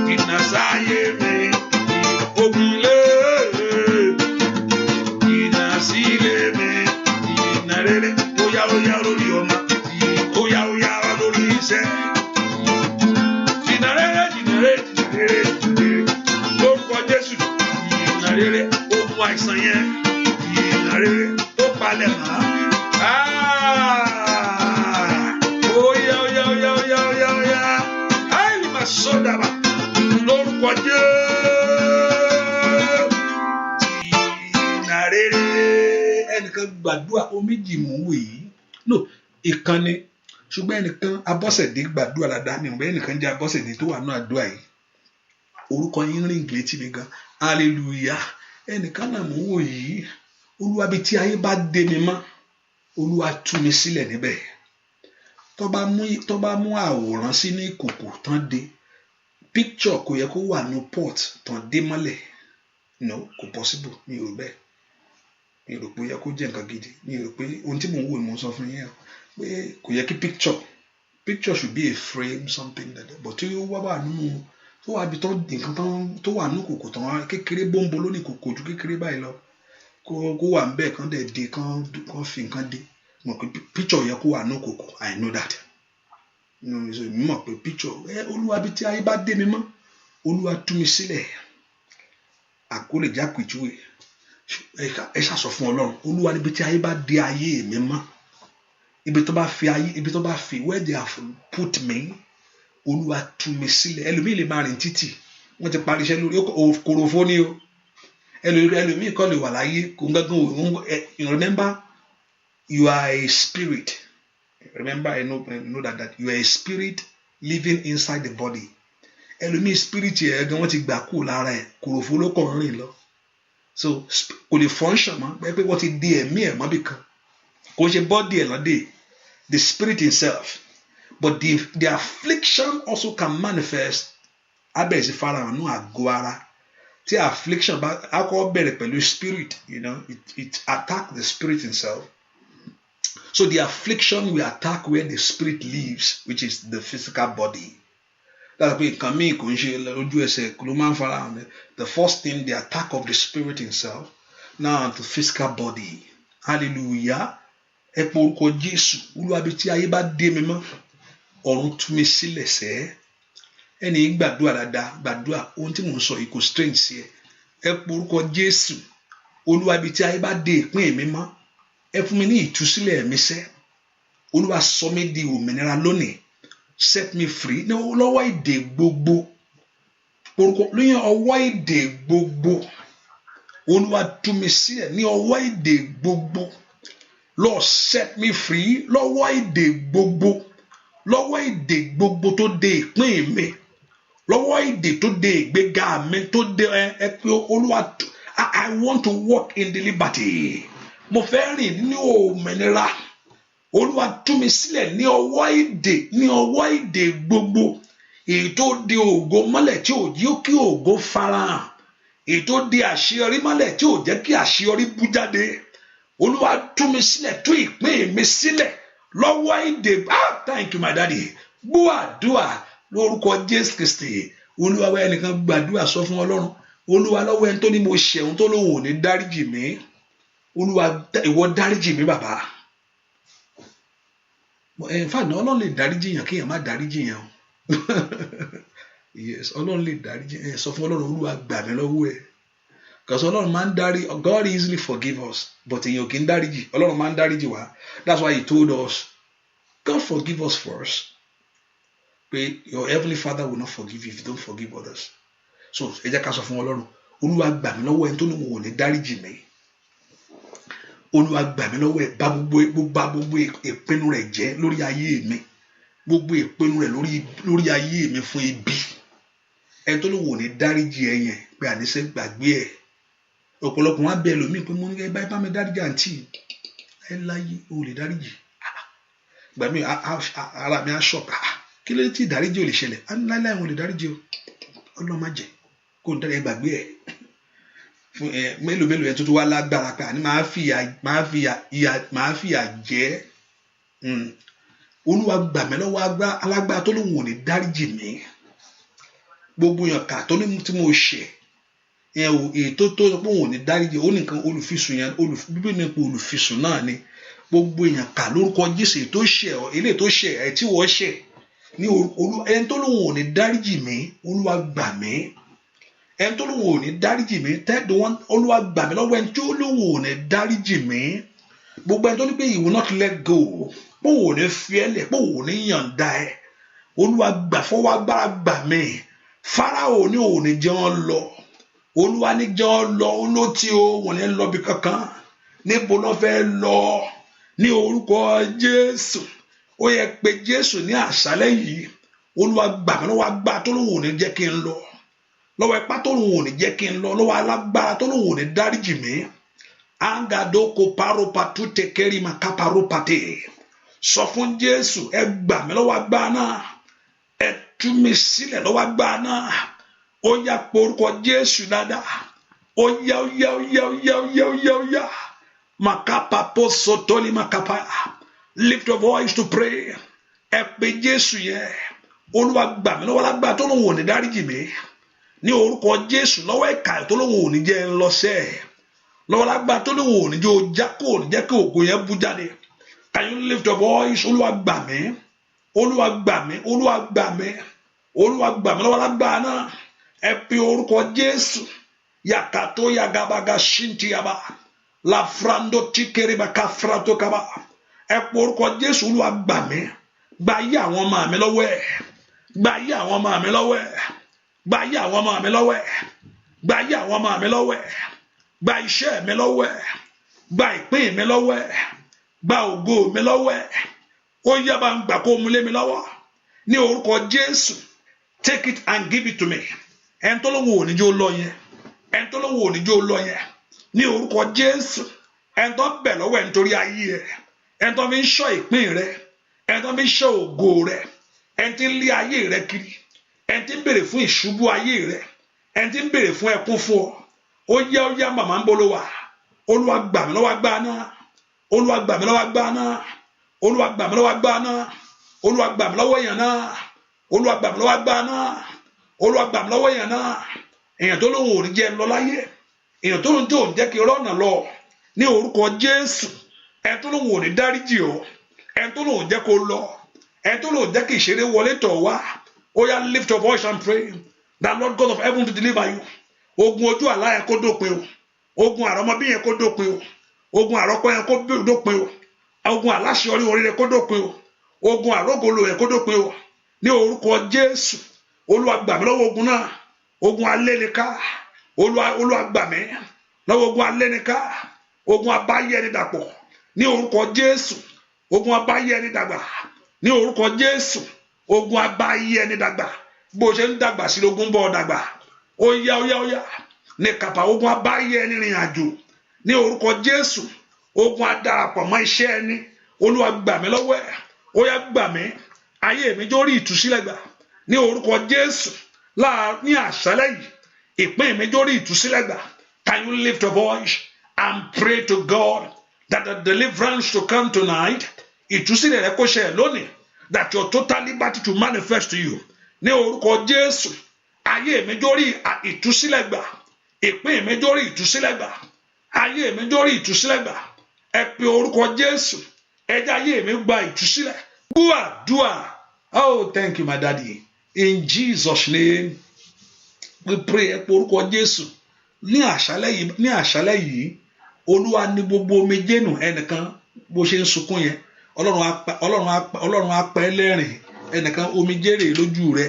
Jìnnà sáyé mi. Ogun lé. Jìnnà sí ilé mi. Jìnnà rere. Óyá lórí ọmọ. Óyá lórí iṣẹ́. Jìnnà rere. Lórúkọ Jésù. Jìnnà rere. Ogun àìsàn yẹn. Jìnnà rere. Ó palẹ̀ mọ́. sọ́dàbà lórúkọ Jésù ìnàrere ẹnìkan gbàdúrà ó méjì mú wò yìí no ìkànnì ṣùgbọ́n ẹnìkan Abọ́sẹ̀dé gbàdúrà dáadáa mi ò bẹ́ẹ̀ ẹnìkan jẹ́ Abọ́sẹ̀dé tó wà ní àdúrà yìí orúkọ yín rìn létí mi gan hallelujah ẹnìkan náà mú wò yìí Olúwa bí tí ayé bá dé mi mọ́ Olúwa tú mi sílẹ̀ níbẹ̀ tó bá mú àwòrán sí ní ìkòkò tán dé picture kò yẹ kó wà ní pot tán dé mọ́lẹ̀ no kò possible mi ò bẹ́ẹ̀ mi rò pé ó yẹ kó jẹ́ nǹkan gidi mi rò pé ohun tí mò ń wò ni mò ń sọ fún yín pé kò yẹ kí picture should be a frame something like that but tí ó wá wà nínú tó wà bí tó nǹkan tó wà nínú kòkò tán kékeré bóńbó lónìí kòkò ju kékeré báyìí lọ kó wà ń bẹ́ẹ̀ kán dẹ̀ dé kán fi nǹkan dé mọ̀ pé picture yẹ kó wà nínú kòkò I know that mi mọ̀ pé picture Olúwa bí tí ayé bá dé mi mọ́ Olúwa tú mi sílẹ̀ àkólè jápèjúwe ẹ ṣàṣọ fún Ọlọ́run Olúwa níbi tí ayé bá dé ayé mi mọ́ ibi tó bá fi where they have put me Olúwa tú mi sílẹ̀ ẹlòmíì lè máa rìn títì wọ́n ti parí iṣẹ́ lórí kòròfó ni o ẹlòmíì kọ́ lè wà láyé kò ń gángan remember you are a spirit remember I know that you are a spirit living inside the body ẹlòmíì spirit yẹn gan wọ́n ti gbà kú lára ẹ̀ kòròfó ló kàn ń rìn lọ so kò lè function mọ́ pé wọ́n ti di ẹ̀mí ẹ̀ mọ́bì kan kò ṣe body ẹ̀ lọ́dẹ̀ the spirit himself but the affliction also can manifest abẹ́ ìsì farahàn ní àgọ́ ara tí affliction bá akọ́ bẹ̀rẹ̀ pẹ̀lú spirit it attack the spirit himself so the affliction will attack where the spirit lives which is the physical body. That's why nǹkan míì kò ń ṣe ojú ẹsẹ̀ ló máa ń farahàn the first thing the attack of the spirit himself now the physical body hallelujah ẹ pé orúkọ Jésù Olúwa bí tí ayé bá dé mi mọ́ ọ̀run tú mi sílẹ̀ sẹ́ ẹni gbàdúrà dáadáa gbàdúrà ohun tí mò ń sọ yìí kò strange sí ẹ pé orúkọ Jésù Olúwa bí tí ayé bá dé ìpín mi mọ́ ẹ fún mi ní ìtúsílẹ̀ mi sẹ́ Olúwa sọ mí di òmìnira lónìí set me free ní lọ́wọ́ ìdè gbogbo orúkọ lóyún ọwọ́ ìdè gbogbo Olúwa tú mi sílẹ̀ ní ọwọ́ ìdè gbogbo Lord set me free lọ́wọ́ ìdè gbogbo tó dé ìpín mi lọ́wọ́ ìdè tó dé ìgbéga mi tó dé ẹ pé Olúwa I want to walk in the liberty mo fẹ́ rìn ní òmìnira Olúwa tú mi sílẹ̀ ní ọwọ́ ìdè gbogbo èyí tó di ògo mọ́lẹ̀ tí ò jẹ́ kí ògo farahàn èyí tó di àṣeyọrí mọ́lẹ̀ tí ò jẹ́ kí àṣeyọrí bú jáde Olúwa tú mi sílẹ̀ tú ìpín mi sílẹ̀ lọ́wọ́ ìdè thank you my daddy gbọ́ àdúrà lórúkọ Jésù Kristi Olúwa wá ẹnìkan gbàdúrà sọ fún Ọlọ́run Olúwa lọ́wọ́ ẹni tó ní mo ṣẹ̀hún tó lóun ò ní dáríjì mí Olúwa ìwọ dáríjì mí bàbá in fact Ọlọ́run lè dáríjì yàn kéèyàn má dáríjì yàn yes Ọlọ́run lè dáríjì sọ fún Ọlọ́run Olúwa gbà mí lọ́wọ́ ẹ̀ because Ọlọ́run máa ń dárí God easily forgive us but èèyàn kì í dáríjì Ọlọ́run máa ń dáríjì wá that's why he told us God forgive us first pé your heavenly father will not forgive you if you don't forgive others so ẹ jẹ́ ká sọ fún Ọlọ́run Olúwa gbà mí lọ́wọ́ ẹni tó ní wọn ò ní dáríjì mi Olúwa gbà mí lọ́wọ́ ẹ̀ bá gbogbo ìpinnu rẹ̀ jẹ́ lórí ayé mi gbogbo ìpinnu rẹ̀ lórí ayé mi fún ibi ẹni tó ní wọn ò ní dáríjì ẹ yẹn pé àníṣe gbàgbé ẹ̀ ọ̀pọ̀lọpọ̀ wọn á bẹ ẹlòmíì pé mo ní ẹ bá mi dáríjì àǹtí ẹ láyé o lè dáríjì gbà mí ara mi á ṣọ̀pá kí ló tí ìdáríjì ò lè ṣẹlẹ̀ láíláí wọn lè dáríjì o Ọlọ́run má jẹ́ kó n dárí ẹ gbàgbé ẹ fún mélòó yẹn tó wá lágbára pé àní máa fìyà jẹ Olúwa gbà mí lọ́wọ́ alágbára tó lóun ò ní dáríjì mí gbogbo yàn kà tó ní tí mo ṣẹ̀ ètò tó pé òun ò ní dáríjì ó nìkan olùfisùn yẹn bíbí nípa olùfisùn náà ni gbogbo èèyàn kà lórúkọ Jésù ètò ṣẹ̀ eléyìí tó ṣẹ̀ ẹ̀ tí wọ́n ṣẹ̀ ní ẹni tó lóun ò ní dáríjì mí Olúwa gbà mí ẹni tó lóun ò ní dáríjì mí Olúwa gbà mí lọ́wọ́ ẹni tó lóun ò ní dáríjì mí gbogbo ẹni tó ní pé he will not let go pé òun ò ní fi ẹ́ lẹ̀ pé òun ò ní yànda ẹ̀ Olúwa gbà fọwọ́ agbára gbà mí. Fáráò ní òun ní jẹ́ wọn lọ. Olúwa ní jẹ́ wọn lọ. Ló tí o wọ́n ní lọ bí kankan. Níbo ló fẹ́ lọ? Ní orúkọ Jésù. Ó yẹ pé Jésù ní àṣálẹ́ yìí. Olúwa gbà mí lọ́wọ́ agbára tó lóun ò ní jẹ́ kí n lọ. Lọ́wọ́ ipá tó lóun ò ní jẹ́ kí n lọ. Lọ́wọ́ alágbára tó lóun ò ní dáríjì mí. Angadoko paropatu tekeri makaparopate. Sọ fún Jésù, ẹ gbà mí lọ́wọ́ agbára náà. Ẹ tú mi sílẹ̀ lọ́wọ́ agbára náà. Ó yá pé orúkọ Jésù dáadáa. Ó yá. Makapapo sotoli makapa. Lift your voice to pray. Ẹ pé Jésù yẹn. Olúwa gbà mí lọ́wọ́ alágbára tó lóun ò ní dáríjì mí. Ní orúkọ Jésù lọ́wọ́ ìkà tó lóun ò ní jẹ́ ń lọ sẹ́ẹ̀. Lọ́wọ́ alágbára tó lóun ò ní jẹ́ ojá kó ò ní jẹ́ kí ògo yẹn bú jáde. Can you lift your voice? Olúwa gbà mí. Olúwa gbà mí. Olúwa gbà mí. Olúwa gbà mí lọ́wọ́ alágbára náà. Ẹ pe orúkọ Jésù. Yakato yagabaga shintiyaba. Lafrando tikeriba kafrato kaba. Ẹ pe orúkọ Jésù. Olúwa gbà mí. Gba ayé àwọn ọmọ mi lọ́wọ́ ẹ̀. Gba ayé àwọn ọmọ mi lọ́wọ́ ẹ̀. Gba ayé àwọn ọmọ mi lọ́wọ́ ẹ̀. Gba ayé àwọn ọmọ mi lọ́wọ́ ẹ̀. Gba iṣẹ́ mi lọ́wọ́ ẹ̀. Gba ìpín mi lọ́wọ́ ẹ̀. Gba ògo mi lọ́wọ́ ẹ̀. Ó yá bá ń gbà kó mú lé mi lọ́wọ́. Ní orúkọ Jésù. Take it and give it to me. Ẹni tó lóun ò ní jẹ́ ó lọ yẹn. Ẹni tó lóun ò ní jẹ́ ó lọ yẹn. Ní orúkọ Jésù. Ẹni tó bẹ̀ lọ́wọ́ ẹ̀ nítorí ayé ẹ̀. Ẹni tó fi ń ṣọ́ ìpín rẹ̀. Ẹni tó fi ń ṣọ́ ògo rẹ̀. Ẹni tí ń lé ayé rẹ̀ kiri. Ẹni tí ń béèrè fún ìṣubú ayé rẹ̀. Ẹni tí ń béèrè fún ẹkún fún ọ. Ó yá màmá ń bolo wà. Olúwa gbà mí lọ́wọ́ agbára náà. Olúwa gbà mí lọ́wọ́ agbára náà. Olúwa gbà mí lọ́wọ́ agbára náà. Olúwa gbà mí lọ́wọ́ èèyàn náà. Olúwa gbà mí lọ́wọ́ agbára náà. Olúwa gbà mí lọ́wọ́ èèyàn náà. Èèyàn tó lóun ò ní jẹ́ lọ láyé. Èèyàn tó lóun tó ń jẹ́ kí rọ́nà lọ. Ní orúkọ Jésù. Ẹni tó lóun ò ní dáríjì ọ. Ẹni tó lóun jẹ́ kó lọ. Ẹni tó lóun jẹ́ kí ìṣeré wọlé tọ̀ wá. Ó yá lift your voice and pray. The Lord God of heaven to deliver you. Ogun ojú àlá yẹn kó dópin o. Ogun àrọ́mọbí yẹn kó dópin o. Ogun àrọ́kọ yẹn kó dópin o. Ogun aláṣeyọrí orí rẹ̀ kó dópin o. Ogun àrógolo yẹn kó dópin o. Ní orúkọ Jésù. Olúwa gbà mí lọ́wọ́ ogun náà. Ogun alénika. Olúwa gbà mí lọ́wọ́ ogun alénika. Ogun abáyé ẹni dàpọ̀. Ní orúkọ Jésù. Ogun abáyé ẹni dàgbà. Ní orúkọ Jésù. Ogun abáyé ẹni dàgbà. Bó ṣe ń dàgbà sí ogun bọ́ dàgbà. Ó yá. Ní kàpá ogun abáyé ẹni rìn àjò. Ní orúkọ Jésù. Ogun adarapọ̀ mọ́ iṣẹ́ ẹni. Olúwa gbà mí lọ́wọ́ ẹ̀. Ó yá gbà mí. Ayé mi jórí ìtúsílẹ̀ gbà. Ní orúkọ Jésù. Ní àṣálẹ́ yìí. Ìpín mi jórí ìtúsílẹ̀ gbà. Can you lift your voice and pray to God that the deliverance to come tonight. Ìtúsílẹ̀ rẹ kó ṣẹ lónìí. That your total liberty to manifest to you. Ní orúkọ Jésù. Ayé mi jórí ìtúsílẹ̀ gbà. Ìpín mi jórí ìtúsílẹ̀ gbà. Ayé mi jórí ìtúsílẹ̀ gbà. Ẹ pe orúkọ Jésù. Ẹ jẹ́ ayé mi gba ìtúsílẹ̀. Dua. Oh, thank you, my daddy. In Jesus' name, we pray. Ẹ pe orúkọ Jésù. Ní àṣálẹ́ yìí, Olúwa ní gbogbo omijé nù ẹnìkan bó ṣe ń sunkún yẹn. Ọlọ́run á pa ẹ́ lẹ́rìn. Ẹnìkan omijé rè lójú rẹ.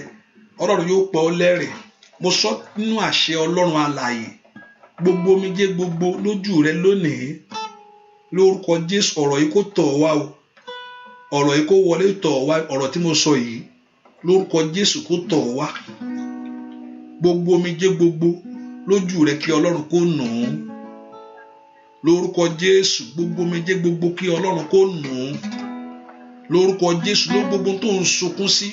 Ọlọ́run yóò pa ọ́ lẹ́rìn. Mo sọ nínú àṣẹ Ọlọ́run alààyè. Gbogbo omijé gbogbo lójú rẹ lónìí. Lórúkọ Jésù ọ̀rọ̀ yìí kó tọ̀ wá o. Ọ̀rọ̀ yìí kó wọlé tọ̀ wá. Ọ̀rọ̀ tí mo sọ yìí lórúkọ Jésù kó tọ̀ wá. Gbogbo omijé gbogbo lójú rẹ kí Ọlọ́run kó nù ún. Lórúkọ Jésù gbogbo omijé gbogbo kí Ọlọ́run kó nù ún. Lórúkọ Jésù ló gbogbo tó ń sunkún sí.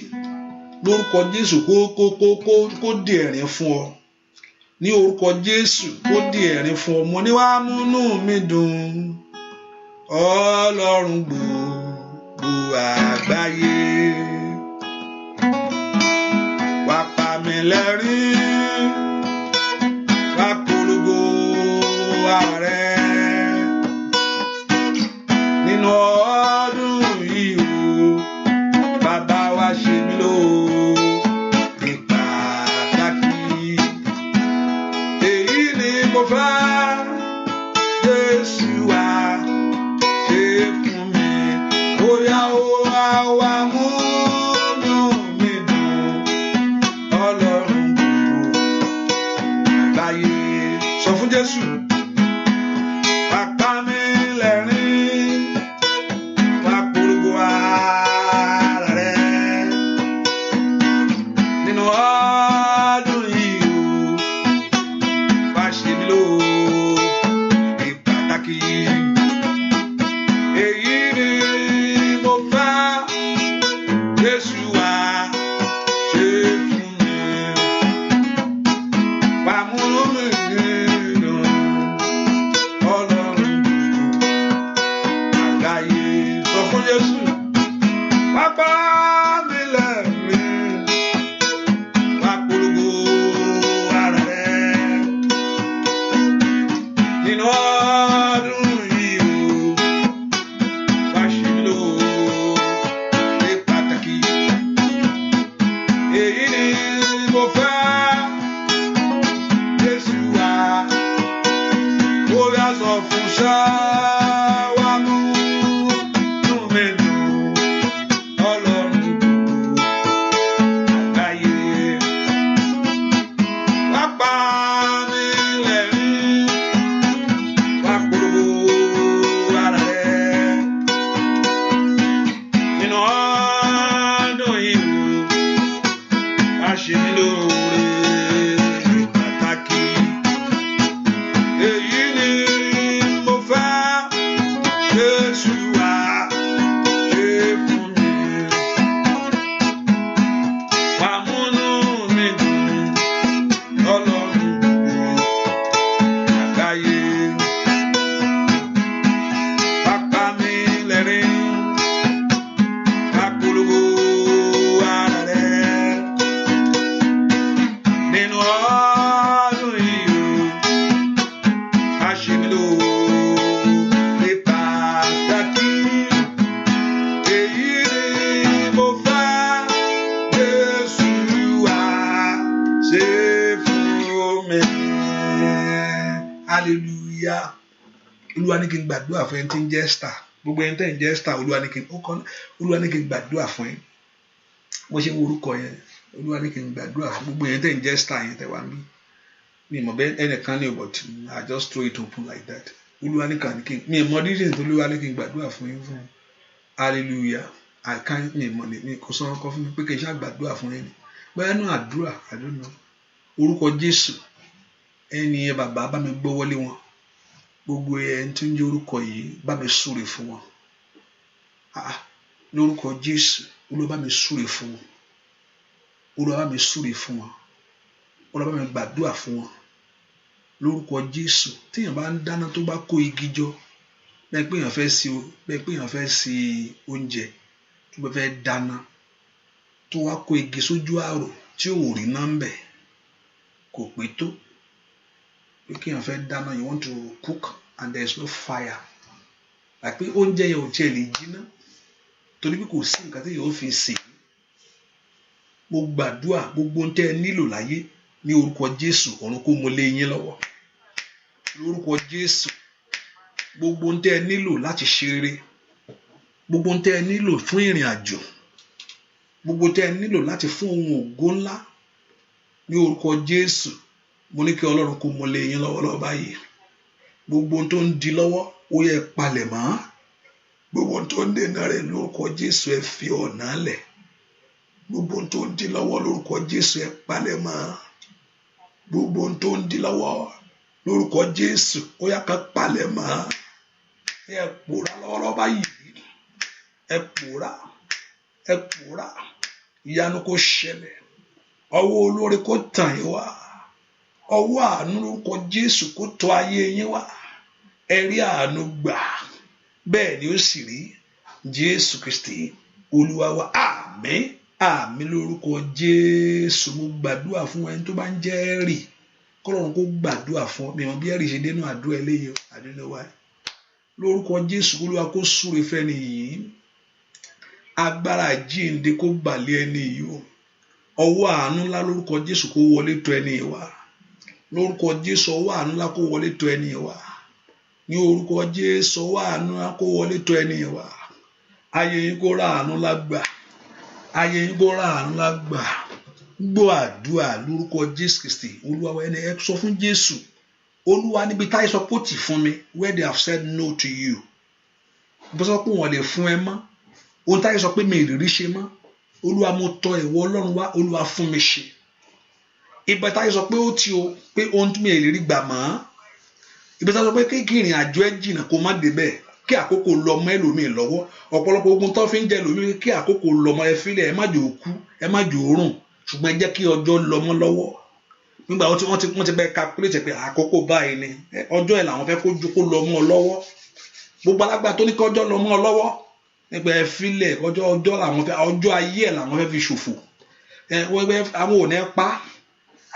Lórúkọ Jésù kó di ẹ̀rín fún ọ. Ní orúkọ Jésù kó di ẹ̀rín fún ọ. Mo ní wàá múnú mi dùn. Ọlọ́run gbogbo àgbáyé. Wá pa mí lẹ́rìn. Wá polongo ààrẹ. Nínú ọdún yìí o. Bàbá wa ṣe mí lóore pàtàkì. Èyí ni mo fẹ́. Jésù wá ṣe fún mi. Bóyá ó wá múnú mi Jésù. Wá pa mí lẹ́rìn, wá polongo ara rẹ̀ nínú ọdún yìí o. Wá ṣe mí lóore pàtàkì. Èyí ni mo fẹ́, Jésù wá ṣe fún mi. Wá múnú mi dùn, Ọlọ́run àgbáyé. Sọ fún Jésù. Wá pa mí lẹ́rìn, wá polongo ara rẹ̀ nínú ọdún yìí o. Wá ṣe mí lóore pàtàkì. Èyí ni mo fẹ́, Jésù wá. Ó yá sọ fún ṣá, wá múnú mi dùn, Ọlọ́run àgbáyé. Wá pa mí lẹ́rìn, wá polongo ara rẹ̀ nínú ọdún yìí o. Wá ṣe mí lóore pàtàkì. Èyí ni mo fẹ́, Jésù wá ṣe fún mi. Wá múnú mi dùn, Ọlọ́run àgbáyé. Wá pa mí lẹ́rìn, wá polongo ara rẹ̀ nínú ọdún yìí o. Wá ṣe mí lóore pàtàkì. Èyí ni mo fẹ́, Jésù wá ṣe fún mi. Hallelujah. Olúwa ní kí n gbàdúrà fún ẹni tí ń jẹ́ Esther. Gbogbo ẹni tẹ́ ń jẹ́ Esther, Olúwa ní kí n gbàdúrà fún yín. Bó ṣe ń wo orúkọ yẹn, Olúwa ní kí n gbàdúrà fún gbogbo ẹni tẹ́ ń jẹ́ Esther yẹn tẹ́ wá ń bí. Mi mọ̀ bẹ́ẹ̀ ẹnìkan ní but I just throw it open like that. Olúwa ní kàn kí n, mi mọ̀ reason tó Olúwa ní kí n gbàdúrà fún yín fún. Hallelujah. I can't, mi mọ̀ ní kò sọ ọkọ fún mi pé kí n ṣáà gbàdúrà fún yín ni. Bóyá náà àdúrà, I don't know. Orúkọ Jésù, ẹni yẹn bàbá bá mi gbọ́ wọlé wọn. Gbogbo ẹni tí ń jẹ́ orúkọ yìí bá mi súre fún wọn. Lórúkọ Jésù, Olúwa bá mi súre fún wọn. Olúwa bá mi súre fún wọn. Olúwa bá mi gbàdúrà fún wọn. Lórúkọ Jésù, téèyàn bá ń dáná tó bá kó igi jọ, bẹ́ẹ̀ pé èèyàn fẹ́ ṣe oúnjẹ, tó bá fẹ́ dáná, tó wá kó igi sójú àrò tí ò rí náà ń bẹ̀, kò pé tó. Pé kéèyàn fẹ́ dáná, you want to cook and there is no fire. Like pé oúnjẹ yẹn ò tiẹ̀ lè jiná, torí pé kò sí nǹkan tí yóò fi sè. Mo gbàdúrà gbogbo ohun tẹ́ ẹ nílò láyé ní orúkọ Jésù, ọ̀run kó mo lé yín lọ́wọ́. Lórúkọ Jésù, gbogbo ohun tẹ́ ẹ nílò láti ṣe rere, gbogbo ohun tẹ́ ẹ nílò fún ìrìn àjò, gbogbo tẹ́ ẹ nílò láti fún ohun ògo ńlá ní orúkọ Jésù, mo ní kí Ọlọ́run kó mo lé yín lọ́wọ́ báyìí. Gbogbo ohun tó ń di lọ́wọ́, ó yẹ palẹ̀ mọ́. Gbogbo ohun tó ń dènà rẹ̀ lórúkọ Jésù, ẹ fi ọ̀nà lẹ̀. Gbogbo ohun tó ń di lọ́wọ́ lórúkọ Jésù, ẹ palẹ̀ mọ́. Gbogbo ohun tó ń di lọ́wọ́ lórúkọ Jésù, ó yá ká palẹ̀ mọ́. Ẹ pòórá lọ́wọ́ báyìí. Ẹ pòórá. Ìyanu kó ṣẹlẹ̀. Ọwọ́ olóore kó tàn yín wá. Ọwọ́ àánú lórúkọ Jésù kó tọ́ ayé yín wá. Ẹ rí àánú gbà. Bẹ́ẹ̀ ni ó sì rí. Jésù Kristi Olúwa wa. Àmín. Àmín lórúkọ Jésù. Mo gbàdúrà fún ẹni tó bá ń jẹ́ ẹ̀rì. Kọ́lọ́run kó gbàdúrà fún ọ. Mi mọ̀ bí ẹ̀rì ṣe dénú àdúrà eléyìí. I don't know why. Lórúkọ Jésù, Olúwa kó súre fẹ́ni yìí. Agbára jíǹde kó gbàlẹ̀ ẹni yìí o. Ọwọ́ àánú ńlá lórúkọ Jésù kó wọlé tọ̀ ẹni yìí wá. Lórúkọ Jésù, ọwọ́ àánú ńlá kó wọlé tọ̀ ẹni yìí wá. Ní orúkọ Jésù, ọwọ́ àánú ńlá kó wọlé tọ̀ ẹni yìí wá. Ayé yín kó ra àánú ńlá gbà. Ayé yín kó ra àánú ńlá gbà. Gbọ́ àdúrà lórúkọ Jésù Kristi Olúwa wa. Ẹni ẹ sọ fún Jésù Olúwa níbi táyé sọ pé ó tì fún mi where they have said no to you. Bó sọ pé wọ́n lè fún ẹ mọ́ ohun táyé sọ pé mi ì rí ṣe mọ́ Olúwa mo tọ̀ ìwọ Ọlọ́run wá Olúwa fún mi ṣe. Ìgbà táyé sọ pé ó ti o pé ohun tí mi ì rí gbà mọ́ ìgbà táyé sọ pé kí ìrìn àjò ẹ jìnnà kó má débẹ̀ kí àkókò lọ mọ́ ẹlòmíì lọ́wọ́ ọ̀pọ̀lọpọ̀ ogun tó fi ń jẹ ẹlòmíì kí àkókò lọ mọ́ ẹ fílẹ̀ ẹ má jò kú ẹ má jò rùn ṣùgbọ́n ẹ jẹ́ kí ọjọ́ lọ mọ́ lọ́wọ́ nígbà wọ́n ti bẹ́ẹ̀ calculate pé àkókò báyìí ni ọjọ́ ẹ̀ làwọn fẹ́ kó lọ mọ́ ọ lọ́wọ́ gbogbo alágbá tó ní kí ọjọ́ lọ mọ́ ọ lọ́wọ́ nígbà ẹ fílẹ̀ ọjọ́ làwọn fẹ́ ọjọ́ ayé ẹ̀ làwọn fẹ́ fi ṣòfò àwọn ò ní pa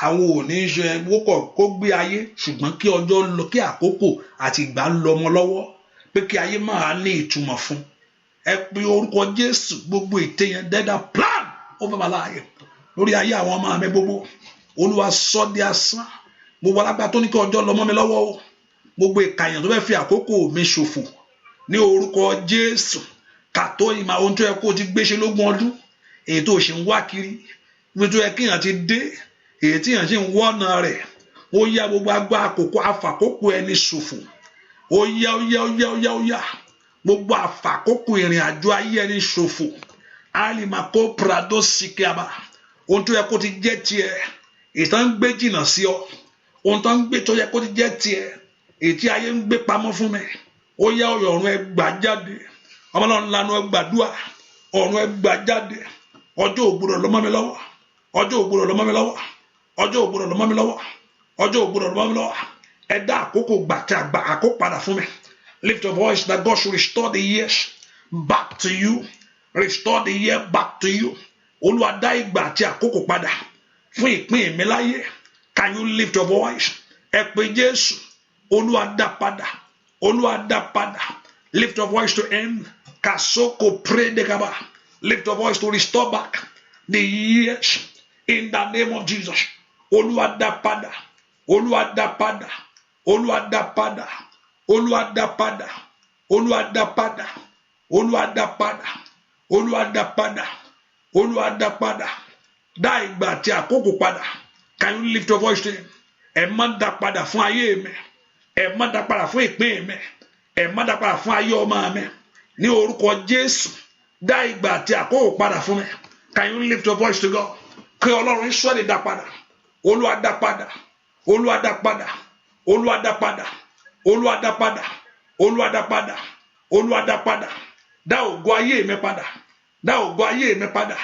àwọn ò ní ṣe wókọ̀ kó gbé ayé ṣùgbọ́n kí ọjọ́ lọ kí àkókò àti ìgbà lọ mọ́ lọ́wọ́ pé kí ayé máa ní ìtumọ̀ fún ẹ pé orúkọ Jésù gbogbo ète yẹn dẹ́dà plan ó fẹ́ máa láàyè lórí ayé àwọn ọmọ mi gbogbo Olúwa sọ di asán gbogbo alágbá tó ní kí ọjọ́ lọ mọ́ mi lọ́wọ́ o gbogbo ìkàyàn tó fẹ́ fi àkókò mi ṣòfò ní orúkọ Jésù kàtó ìmọ̀ ohun tó yẹ kó o ti gbéṣe lógún ọdún èyí tó ṣe ń wá kiri ibi tó yẹ kí èèyàn ti dé èyí tí èèyàn ṣe ń wọ́nà rẹ̀ ó yá gbogbo agbá àkókò àfàkókò ẹni ṣòfò ó yá gbogbo àfàkókò ìrìn àjò ayé ẹni ṣòfò alimako prado sikiaba ohun tó yẹ kó ti jẹ́ tiẹ̀ ìtàn ń gbé jìnnà sí ọ ohun tó ń gbé tó yẹ kó ti jẹ́ tiẹ̀ èyí tí ayé ń gbé pamọ́ fún mi ó yá ọ̀run ẹ gbà jáde ọmọlọ́run lanu ẹ gbàdúrà ọ̀run ẹ gbà jáde ọjọ́ ògbúdọ̀ lọ mọ́ mi lọ́wọ́ ọjọ́ ògbúdọ̀ lọ mọ́ mi lọ́wọ́ ọjọ́ ògbúdọ̀ lọ mọ́ mi lọ́wọ́ ọjọ́ ògbúdọ̀ lọ mọ́ mi lọ́wọ́ ẹ dá àkókò gbà tí àgbà àkókò padà fún mi. Lift your voice that God should restore the years back to you. Restore the year back to you. Olúwa dá ìgbà àti àkókò padà fún ìpín mi láyé. Can you lift your voice? Ẹ pé Jésù. Olúwa dá padà. Olúwa dá padà. Lift your voice to him. Kasoko pray de gaba. Lift your voice to restore back the years in the name of Jesus. Olúwa dá padà. Olúwa dá padà. Olúwa dá padà. Olúwa dá padà. Olúwa dá padà. Olúwa dá padà. Olúwa dá padà. Olúwa dá padà. Dá ìgbà àti àkókò padà. Can you lift your voice to him? Ẹ má dá padà fún ayé mi. Ẹ má dá padà fún ìpín mi. Ẹ má dá padà fún ayé ọmọ mi. Ní orúkọ Jésù, dá ìgbà àti àkókò padà fún mi. Can you lift your voice to God? Kí Ọlọ́run Ísírẹ́lì dá padà. Olúwa dá padà. Olúwa dá padà. Olúwa dá padà. Olúwa dá padà. Olúwa dá padà. Olúwa dá padà. Dá ògo ayé mi padà. Dá ògo ayé mi padà.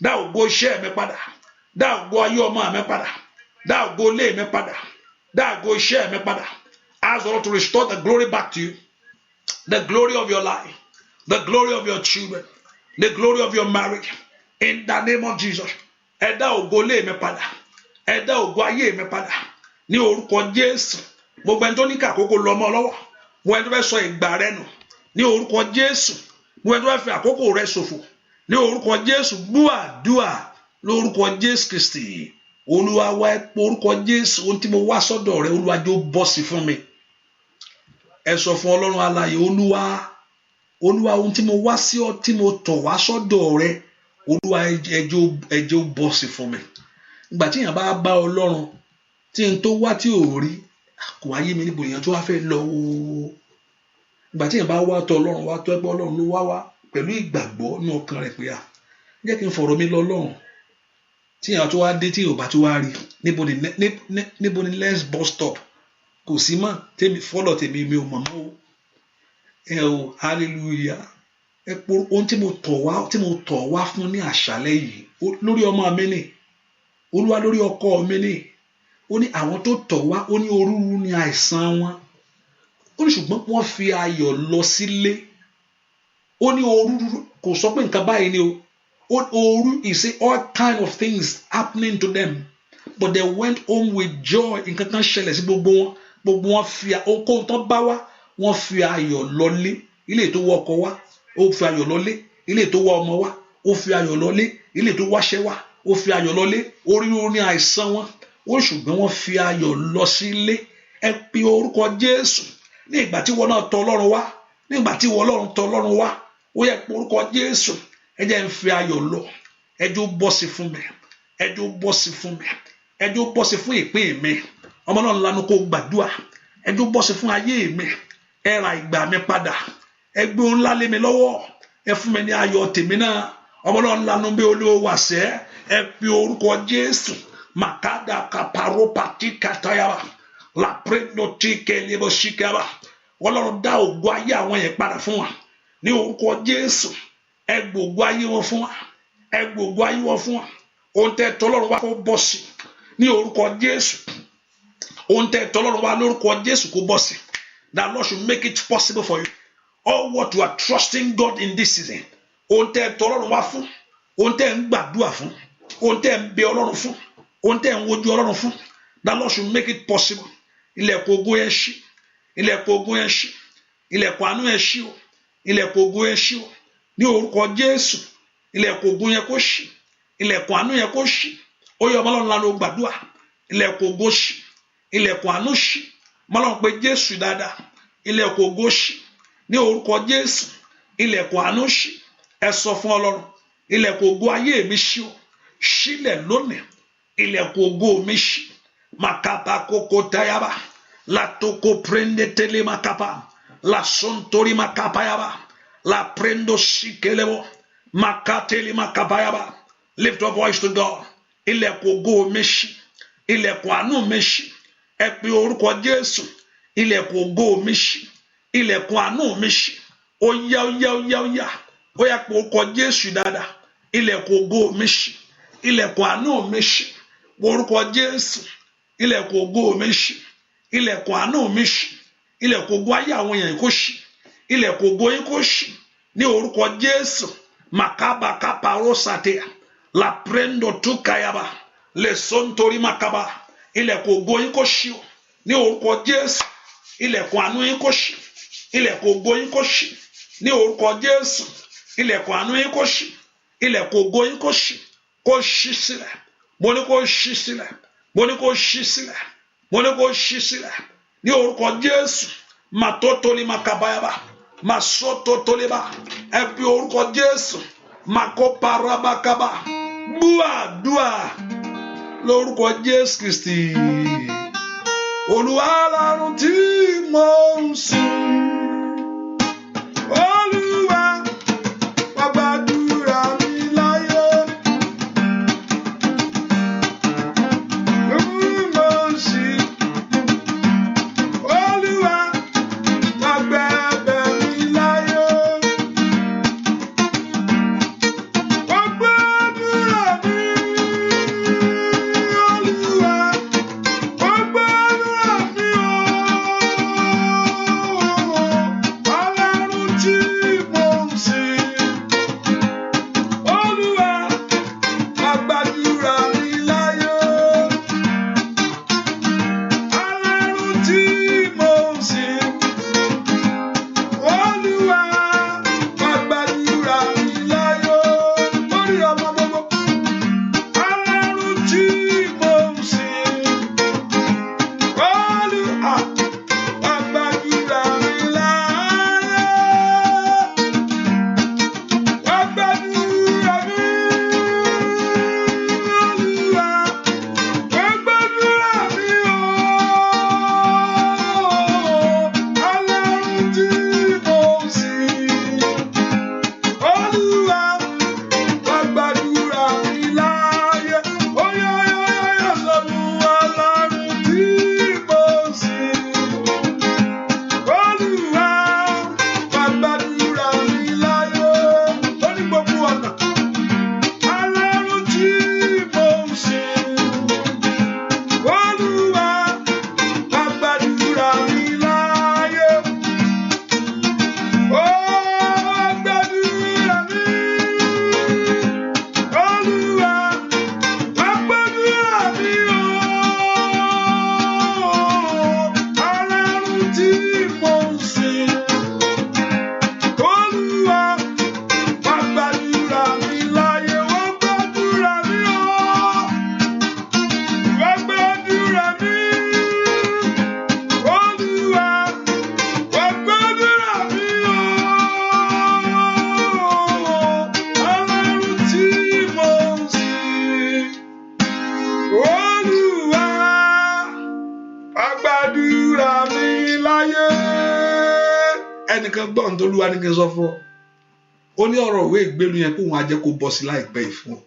Dá ògo iṣẹ́ mi padà. Dá ògo ayé ọmọ mi padà. Dá ògo ilé mi padà. Dá ògo iṣẹ́ mi padà. Ask the Lord to restore the glory back to you. The glory of your life. The glory of your children. The glory of your marriage. In the name of Jesus. Ẹ dá ògo ilé mi padà. Ẹ dá ògo ayé mi padà. Ní orúkọ Jésù. Gbogbo ẹni tó ní kàkókò lọ mọ́ lọ́wọ́. Gbogbo ẹni tó fẹ́ sọ ìgbà rẹ nù. Ní orúkọ Jésù. Gbogbo ẹni tó fẹ́ fi àkókò rẹ ṣòfò. Ní orúkọ Jésù. Gbọ́ àdúà lórúkọ Jésù Kristi. Olúwa wá orúkọ Jésù. Ohun tí mo wá sọ́dọ̀ rẹ Olúwa jọ̀ọ́ bọ́ sí fún mi. Ẹ sọ fún Ọlọ́run alààyè Olúwa ohun tí mo wá sí ọ tí mo tọ̀ wá sọ́dọ̀ rẹ Olúwa ẹ jọ̀ọ́ bọ́ sí fún mi. Ìgbà tí èèyàn bá bá Ọlọ́run tí n tó wá tí ò rí kò wáyé mi níbo èèyàn tó wá fẹ́ lọ o. Ìgbà tí èèyàn bá wá tọ̀ Ọlọ́run wá tọ̀ ẹgbẹ́ Ọlọ́run ló wá pẹ̀lú ìgbàgbọ́ ní ọkàn rẹ̀ pé jẹ́ kí n fọ̀rọ̀ mi lọ Ọlọ́run tí èèyàn tó wá dé tí ò bá tó wá rí níbo ni next bus stop kò sí mọ́ tèmi fọ́lọ̀ tèmi mi ò mọ̀ mọ́ o. Ẹ o hallelujah ẹ pọ ohun tí mo tọ̀ wá fún ní àṣálẹ́ yìí lórí ọmọ mi ni Olúwa lórí ọkọ mi ni ó ní àwọn tó tọ̀ wá ó ní òrúurú ní àìsàn wọn ó ní ṣùgbọ́n wọ́n fi ayọ̀ lọ sílé ó ní òrúurú kò sọ pé nǹkan báyìí ni o òru he say all kind of things happening to them but they went home with joy. Nǹkan kan ṣẹlẹ̀ sí gbogbo wọn fi okòó tán bá wá wọ́n fi ayọ̀ lọlé ilé tó wọ ọkọ wá ó fi ayọ̀ lọlé ilé tó wọ ọmọ wá ó fi ayọ̀ lọlé ilé tó wáṣẹ́ wá ó fi ayọ̀ lọlé òrúurú ní àìsàn wọn ó ṣùgbọ́n wọ́n fi ayọ̀ lọ sílé. Ẹ pe orúkọ Jésù ní ìgbà tí wọn náà tọ̀ Ọlọ́run wá ní ìgbà tí wọn Ọlọ́run tọ̀ Ọlọ́run wá ó yẹ pe orúkọ Jésù ẹ jẹ́ n fi ayọ̀ lọ ẹ jọ̀ọ́ bọ́ sí fún mi ẹ jọ̀ọ́ bọ́ sí fún mi ẹ jọ̀ọ́ bọ́ sí fún ìpín mi ọmọ náà lanu kó gbàdúrà ẹjọ́ bọ́ sí fún ayé mi ẹ ra ìgbà mi padà ẹ gbé ohun ńlá lé mi lọ́wọ́ ẹ fún mi ní ayọ̀ tèmi náà ọmọ náà lanu bí olówó wà sẹ́ ẹ pe orúkọ Jésù makada kaparopati katayaba la prendo tike lebo shikaba Ọlọ́run dá ògo ayé àwọn yẹn padà fún wa ní orúkọ Jésù ẹ gbògo ayé wọn fún wa ẹ gbògo ayé wọn fún wa ohun tẹ́ tọ́lọ́run wá kó bọ́ sí ní orúkọ Jésù ohun tẹ́ tọ́lọ́run wá lórúkọ Jésù kó bọ́ sí. That Lord should make it possible for you. All what you are trusting God in this season. Ohun tẹ́ tọ́lọ́run wá fún, ohun tẹ́ ń gbàdúrà fún, ohun tẹ́ ń bẹ Ọlọ́run fún, ohun tẹ́ ń wojú Ọlọ́run fún. That Lord should make it possible. Ilẹ̀kùn ògo yẹn ṣí, ilẹ̀kùn ògo yẹn ṣí, ilẹ̀kùn àánú yẹn ṣí o, ilẹ̀kùn ògo yẹn ṣí o. Ní orúkọ Jésù, ilẹ̀kùn ògo yẹn kó ṣí, ilẹ̀kùn àánú yẹn kó ṣí. Ó yẹ ọmọ Ọlọ́run lánàá ó gbàdúrà, ilẹ̀kùn ògo ṣí, ilẹ̀kùn àánú ṣí. Mọ́lọ́n pé Jésù dáadáa ilẹ̀kùn ògo ṣí ní orúkọ Jésù ilẹ̀kùn àánú ṣí ẹ sọ fún Ọlọ́run ilẹ̀kùn ògo ayé mi ṣí o ṣílẹ̀ lónìí ilẹ̀kùn ògo mi ṣí makapa koko tayaba la toko prende tele makapa la sontori makapa yaba la prendo shikelebo makateli makapa yaba. Lift your voice to God. Ilẹ̀kùn ògo mi ṣí ilẹ̀kùn àánú mi ṣí ẹ pe orúkọ Jésù ilẹ̀kùn ògo mi ṣí ilẹ̀kùn àánú mi ṣí ó yá ó yá pe orúkọ Jésù dáadáa ilẹ̀kùn ògo mi ṣí ilẹ̀kùn àánú mi ṣí orúkọ Jésù ilẹ̀kùn ògo mi ṣí ilẹ̀kùn àánú mi ṣí ilẹ̀kùn ògo ayé àwọn èèyàn kó ṣí ilẹ̀kùn ògo yín kó ṣí ní orúkọ Jésù makaba kapa rosatea la prendo tukayaba le sontori makaba ilẹ̀kùn ògo yín kó ṣí o ní orúkọ Jésù ilẹ̀kùn àánú yín kó ṣí ilẹ̀kùn ògo yín kó ṣí ní orúkọ Jésù ilẹ̀kùn àánú yín kó ṣí ilẹ̀kùn ògo yín kó ṣí sílẹ̀ mo ní kó ṣí sílẹ̀ mo ní kó ṣí sílẹ̀ mo ní kó ṣí sílẹ̀ ní orúkọ Jésù matotoli makabayaba masototoliba ẹ bí orúkọ Jésù makoparabakaba gbúàdúà lórúkọ Jésù Kristi Olúwa lọ́run tí mo ń sìn Olúwa wá gbàdúrà mi láyé mo ń sìn Olúwa wá gbẹ̀bẹ̀ mi láyé wá gbàdúrà mi. ẹnìkan gbọ́n tó lúwa ní kí n sọ fún ọ ó ní ọ̀rọ̀ ìwé ìgbélu yẹn kó wọn á jẹ́ kó bọ́ sí láìpẹ́ yìí fún ọ.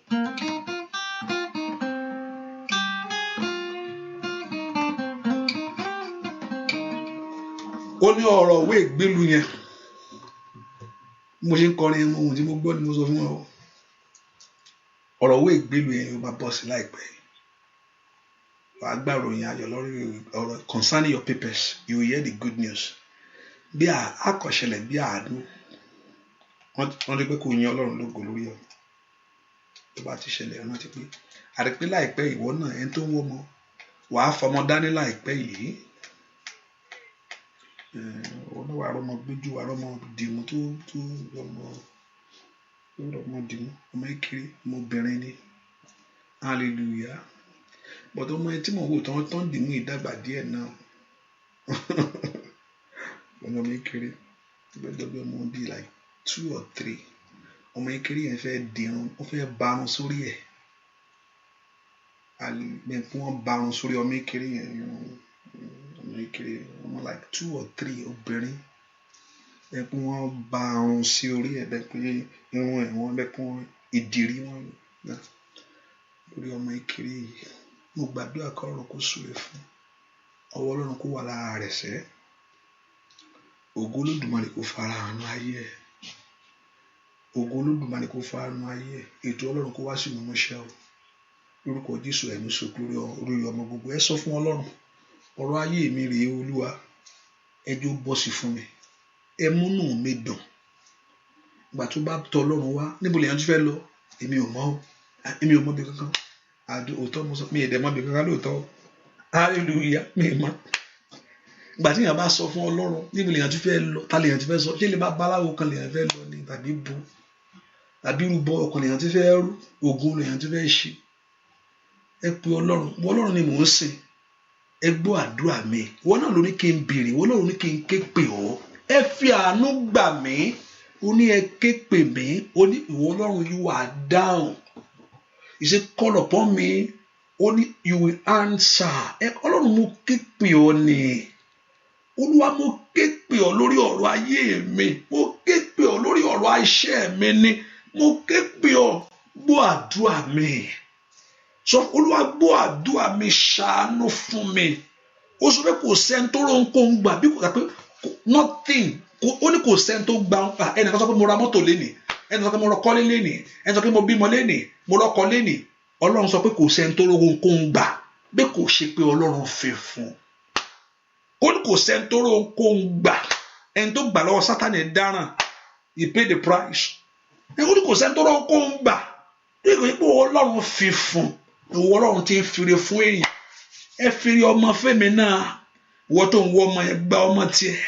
ó ní ọ̀rọ̀ ìwé ìgbélu yẹn mo ṣe ń kọrin ohun tí mo gbọ́ ni mo sọ fún ọ ọ̀rọ̀ ìwé ìgbélu yẹn yóò máa bọ́ sí láìpẹ́ yìí wàá gbàròyìn ayọ̀ lórí ọ̀rọ̀ concerning your papers you will hear the good news bí àkọsílẹ̀ bí àánú wọ́n rí pé kò yan Ọlọ́run lógo lórí ọ tó bá ti ṣẹlẹ̀ rántí pé àdìpé láìpẹ́ ìwọ náà ẹni tó ń wọ́ ọmọ wàá fọmọ dání láìpẹ́ yìí wọn náà wàá rọmọ gbójú wàá rọmọ dìmú tó rọmọ dìmú ọmọ ìkiri ọmọbìnrin ni hallelujah bọ́dọ̀ ọmọ ẹ tí mo wò tán dìmú ìdàgbà díẹ̀ náà ọmọ ìkiri gbẹdọgbẹ ọmọ bíi like 2 or 3 ọmọ ìkiri yẹn fẹ́ dirun ó fẹ́ barun sórí ẹ̀ àlùmẹ̀kún wọn barun sórí ọmọ ìkiri yẹn ọmọ ìkiri ọmọ like 2 or 3 obìnrin ẹ̀kún wọn barun sí orí ẹ̀ bẹ́ẹ̀ pé irun ẹ̀ wọ́n bẹ́ẹ̀ kún ìdìrí wọn lórí ọmọ ìkiri yìí mo gbàdúrà kọ́ ọ̀rọ̀ kó súre fún ọwọ́ Ọlọ́run kó wà lára rẹ̀ sẹ́ ògo Olódùmarè kó fara hàn ayé ẹ̀ ògo Olódùmarè kó fara hàn ayé ẹ̀ ètò Ọlọ́run kó wá sí ìmúṣẹ o lórúkọ Jésù ẹ̀mí sọ̀kú lórí ọmọ gbogbo ẹ sọ fún Ọlọ́run ọ̀rọ̀ ayé mi rèé Olúwa ẹjọ́ bọ́ sí fún mi ẹ múnú mi dùn ìgbà tó bá tọ̀ Ọlọ́run wá níbo lèèyàn tún fẹ́ lọ èmi ò mọ̀ bí kankan òótọ́ mo sọ mi ẹ̀dẹ̀ mọ́ bí kankan lóòótọ́ hallelujah mi mọ́ ìgbà tí èèyàn bá sọ fún Ọlọ́run níbo lèèyàn tún fẹ́ lọ ta lèèyàn tún fẹ́ sọ ṣé lè bá baláwo kan lèèyàn fẹ́ lọ ni tàbí bu tàbí rúbọ ọkàn lèèyàn tún fẹ́ rú ògùn lèèyàn tún fẹ́ ṣe ẹ pe Ọlọ́run ni mò ń sìn ẹ gbọ́ àdúrà mi ìwọ náà ló ní kí n béèrè ìwọ náà ló ní kí n ké pè ọ́ ẹ fi àánú gbà mí ó ní ẹ ké pè mí ó ní ìwọ Ọlọ́run you are down he say call upon me ó ní you will answer ẹ Ọlọ́run mo ké pè ọ́ ni Olúwa mo ké pè ọ́ lórí ọ̀rọ̀ ayé mi mo ké pè ọ́ lórí ọ̀rọ̀ iṣẹ́ mi ni mo ké pè ọ́ gbọ́ àdúrà mi sọ Olúwa gbọ́ àdúrà mi ṣàánú fún mi ó sọ pé kò sẹ́ni tó ronkóhun gbà bí kò sọ pé nothing ó ní kò sẹ́ni tó gbà ń pa ẹnìkan sọ pé mo ra mọ́tò lénìí ẹnìkan sọ pé mo rọkọ́lé lénìí ẹnìkan sọ pé mo bímọ lénìí mo rọkọ lénìí Ọlọ́run sọ pé kò sẹ́ni tó ronkóhun gbà bí kò ṣe pé Ọlọ́run fi fún ó ní kò sẹ́ni tó ronkóhun gbà ẹni tó gbà lọ́wọ́ Sátánì dáràn he paid the price ó ní kò sẹ́ni tó ronkóhun gbà bí kò ṣe pé Ọlọ́run fi fún ìwọ Ọlọ́run ti ń fire fún èèyàn ẹ fire ọmọ fẹ́mi náà ìwọ tó ń wọ ọmọ yẹn gba ọmọ tiẹ̀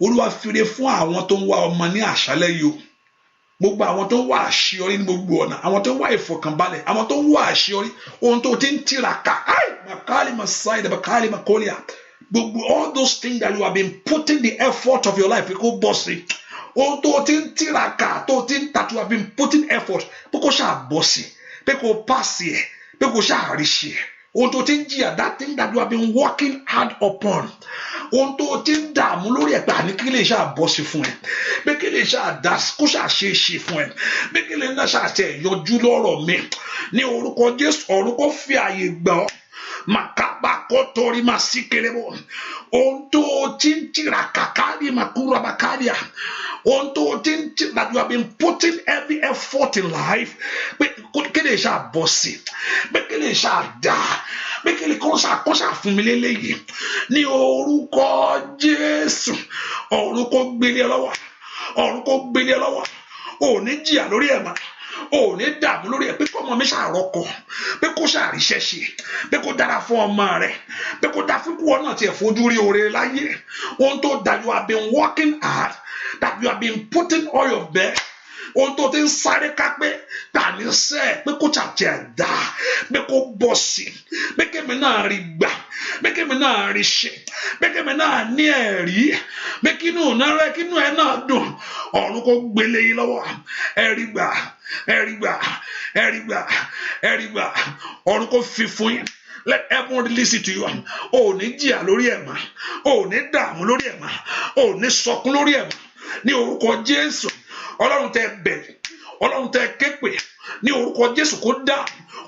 Olúwa fire fún àwọn tó ń wá ọmọ ní àṣálẹ́ yìí o gbogbo àwọn tó ń wá àṣeyọrí ní gbogbo ọ̀nà àwọn tó ń wá ìfọ̀kànbalẹ̀ àwọn tó ń wá àṣeyọrí ohun tó ti ń tiraka makali masai da makali makolia gbogbo all those things that you have been putting the effort of your life kó bọ́ sí ohun tó ti ń tiraka tó ti ń that you have been putting effort pé kó ṣáà bọ́ sí pé kó pass ẹ̀ pé kò ṣàárí ṣe ohun tó ti ń jìyà that thing that you have been working hard upon ohun tó ti ń dààmú lórí ẹ̀pẹ́ àní kí lè ṣáà bọ́ sí fún ẹ pé kí lè ṣáà dá kó ṣáà ṣe é ṣe fún ẹ pé kí lè náà ṣáà tẹ̀ yọjú lọ́rọ̀ mi ní orúkọ Jésù ọ̀run kó fi àyè gbà ọ́ màkàbà kó torí máa sí kéré bọ̀ ohun tó ti ń tiraka káàdì màkúrà bàkàdìà ohun tó ti ń tiraka that you have been putting every effort in life pé kí lè ṣáà bọ́ sí pé kí lè ṣáà dá pé kí lè kọ́ ṣáà fún mi lélẹ́yìí ní orúkọ Jésù ọ̀run kó gbélé lọ́wọ́ ọ̀run kó gbélé lọ́wọ́ ò ní jìyà lórí ẹ̀ máa ò ní dààmú lórí ẹ̀ pé kó ọmọ mi ṣàrọ́kọ pé kó ṣàríṣẹ́ ṣe pé kó dára fún ọmọ rẹ̀ pé kó dá fún kúwọ náà tiẹ̀ fojú rí oore láyé ohun tó that you have been working hard that you have been putting all your best ohun tó ti ń sáré kápẹ́ tàní sẹ́ pé kó ṣàtẹ̀ dá pé kó bọ́ sí pé kémi náà rí gbà pé kémi náà rí ṣe pé kémi náà ní ẹ̀rí pé kínú ẹ̀ náà dùn ọ̀run kó gbélé yín lọ́wọ́ ẹ̀rí gbà ọ̀run kó fi fún yín Let heaven release it to you. O ní jìyà lórí ẹ̀ mọ́. O ní dààmú lórí ẹ̀ mọ́. O ní sọkún lórí ẹ̀ mọ́. Ní orúkọ Jésù. Ọlọ́run tẹ́ bẹ̀rẹ̀. Ọlọ́run tẹ́ képe. Ní orúkọ Jésù kó dá.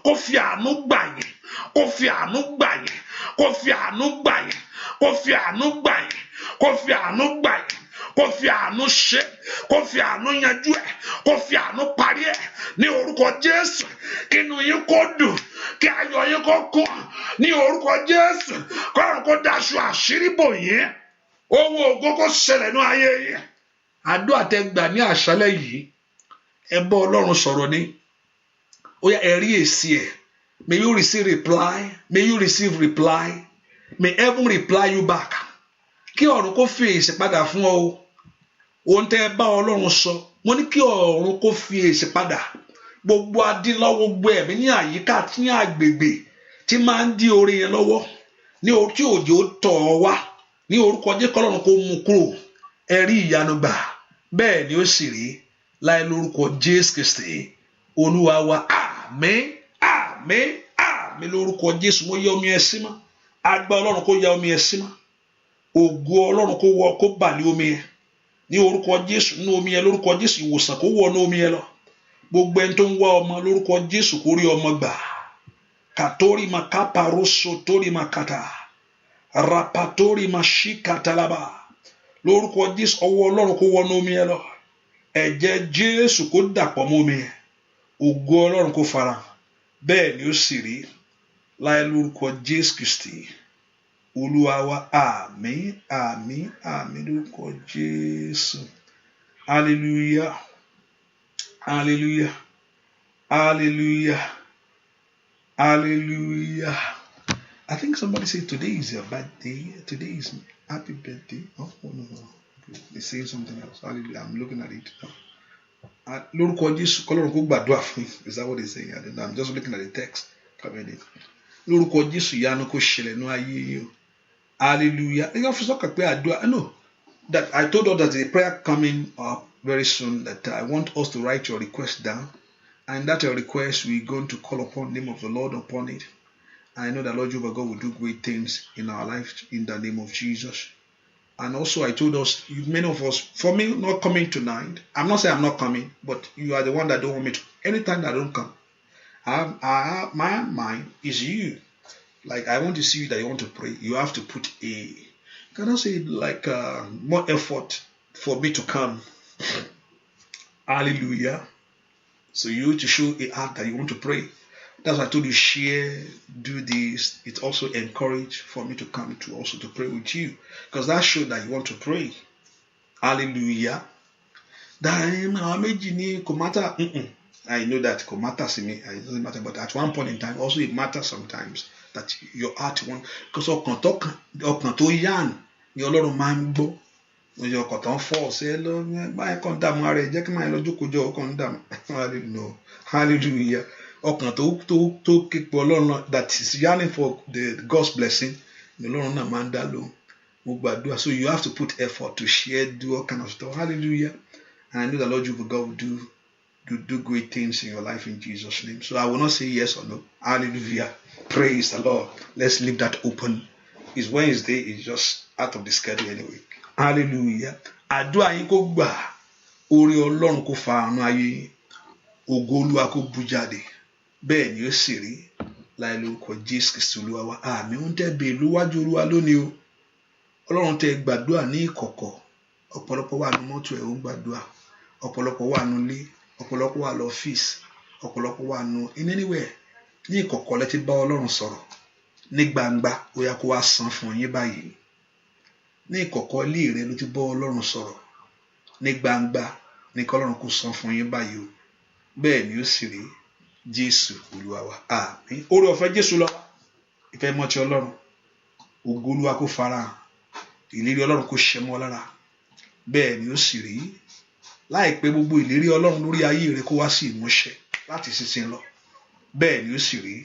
Kó fi àánú gbà yín. Kó fi àánú gbà yín. Kó fi àánú gbà yín. Kó fi àánú gbà yín. Kó fi àánú gbà yín. Kó fi àánú ṣe. Kó fi àánú yanjú ẹ̀. Kó fi àánú parí ẹ̀. Ní orúkọ Jésù. Kí inú yín kó dùn. Kí ayọ̀ yín kó kún. Ní orúkọ Jésù. Kọ́run kó daṣọ àṣírí bò yín. Owó ògo kó ṣẹlẹ̀ ní ayé yín. Àdúrà tẹ́ gbà ní àṣálẹ́ yìí. Ẹ bá Ọlọ́run sọ̀rọ̀ ní. Ó yá ẹ rí èsì ẹ̀. May you receive reply. May you receive reply. May heaven reply you back. Kí ọ̀run kó fi èsì padà fún ọ o. Ohun tẹ́ ẹ bá Ọlọ́run sọ. Mo ní kí ọ̀run kó fi èsì padà. Gbogbo adínlọ́wọ́ gbogbo ẹ̀mí ní àyíká ní àgbègbè tí máa ń dí orí yẹn lọ́wọ́. Ní orí tí òjò tọ̀ ọ́ wá. Ní orúkọ Jésù kọ́lọ́run kó mú kúrò. Ẹ rí ìyanu gbà. Bẹ́ẹ̀ ni ó sì rí. Láì lórúkọ Jésù Kristi. Olúwa wa. Àmín. Àmín. Àmín lórúkọ Jésù. Mo yẹ omi ẹ sí mọ́. Agbára Ọlọ́run kó ya omi ẹ sí mọ́. Ògo Ọlọ́run kó bà lé omi ẹ. Ní orúkọ Jésù nínú omi ẹ lórúkọ Jésù ìwòsàn kó wọ inú omi ẹ lọ. Gbogbo ẹni tó ń wá ọmọ lórúkọ Jésù kó rí ọmọ gbà. Kàtórí ma kápáróso tórí ma kàtà. Rapatórí ma ṣí kàtàlábà. Lórúkọ Jésù ọwọ́ Ọlọ́run kó wọ inú omi ẹ lọ. Ẹ̀jẹ̀ Jésù kó dàpọ̀ mọ́ omi ẹ. Ògo Ọlọ́run kó fara. Bẹ́ẹ̀ ni ó sì rí. Láì lórúkọ Jésù Kristi. Olúwa wa. Àmín. Àmín. Àmín lórúkọ Jésù. Hallelujah. Hallelujah. Hallelujah. Hallelujah. I think somebody said today is your birthday. Today is happy birthday. Oh, no. They say something else. Hallelujah. I'm looking at it now. Lórúkọ Jésù kọ́lọ́run kó gbàdúrà fún yín. Is that what they say? I don't know. I'm just looking at the text. Lórúkọ Jésù ìyanu kó ṣẹlẹ̀ ní ayé yín o. Hallelujah. No, that I told us that the prayer coming up very soon, that I want us to write your request down, and that your request we're going to call upon the name of the Lord upon it. I know that Lord Jehovah God will do great things in our life in the name of Jesus. And also I told us, many of us, for me not coming tonight, I'm not saying I'm not coming, but you are the one that don't want me to. Anytime that I don't come, my mind is you. Like I want to see you that you want to pray. You have to put can I say like more effort for me to come. Hallelujah. So you to show a heart that you want to pray. That's why I told you share, do this. It also encourage for me to come to also to pray with you. Because that shows that you want to pray. Hallelujah. I know that it matters to me. It doesn't matter, but at one point in time, also it matters sometimes that your heart wants. Because ọkàn tó yàn ni Ọlọ́run máa ń gbọ́. Oye ọkàn tó ń fọ́ ṣe lọ báyìí kan dààmú ara ẹ̀ jẹ́ kí máa lọ jókòó jọ ọkàn ń dààmú. Hallelujah. Ọkàn tó képe Ọlọ́run that is yearning for the God's blessing ni Ọlọ́run náà máa ń dá lóhùn. Mo gbàdúrà. So you have to put effort to share, do all kind of stuff. Hallelujah. And I know the Lord Jehovah God will do great things in your life in Jesus' name. So I will not say yes or no. Hallelujah. Praise the Lord. Let's leave that open. It's Wednesday. It's just out of the schedule anyway. Hallelujah. Àdúrà yín kó gbà. Orí Ọlọ́run kó fa àánú ayé. Ògo Olúwa kó bú jáde. Bẹ́ẹ̀ ni ó sì rí. Láì lórúkọ Jésù Kristi Olúwa wa. Àmín. Ó ń tẹ́ bèè lówájú Olúwa lónìí o. Ọlọ́run tẹ́ gbàdúrà ní ìkọ̀kọ̀. Ọ̀pọ̀lọpọ̀ wà ní mọ́tò ẹ̀ ó ń gbàdúrà. Ọ̀pọ̀lọpọ̀ wà ní ilé. Ọ̀pọ̀lọpọ̀ wà lọ́fíìsì. Ọ̀pọ̀lọpọ̀ wà in anywhere. Ní ìkọ̀kọ̀ lẹ ti bá Ọlọ́run sọ̀rọ̀. Ní gbangba ó yá kó wá san fún yín báyìí. Ní ìkọ̀kọ̀ ilé rẹ ló ti bá Ọlọ́run sọ̀rọ̀. Ní gbangba ní kí Ọlọ́run kó san fún yín báyìí o. Bẹ́ẹ̀ ni ó sì rí. Jésù Olúwa wa. Àmín. Oore ọ̀fẹ́ Jésù lọ. Ìfẹ́ mọ́ ti Ọlọ́run. Ògo Olúwa kó farahàn. Ìlérí Ọlọ́run kó ṣẹ mọ́ lára. Bẹ́ẹ̀ ni ó sì rí. Láìpẹ́ gbogbo ìlérí Ọlọ́run lórí ayé rẹ kó wá sí ìmúṣẹ láti sísìn lọ. Bẹ́ẹ̀ ni ó sì rí.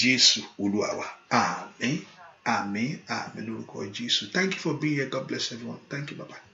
Jésù Olúwa wa. Àmín. Àmín. Àmín lórúkọ Jésù. Thank you for being here. God bless everyone. Thank you. Bye-bye.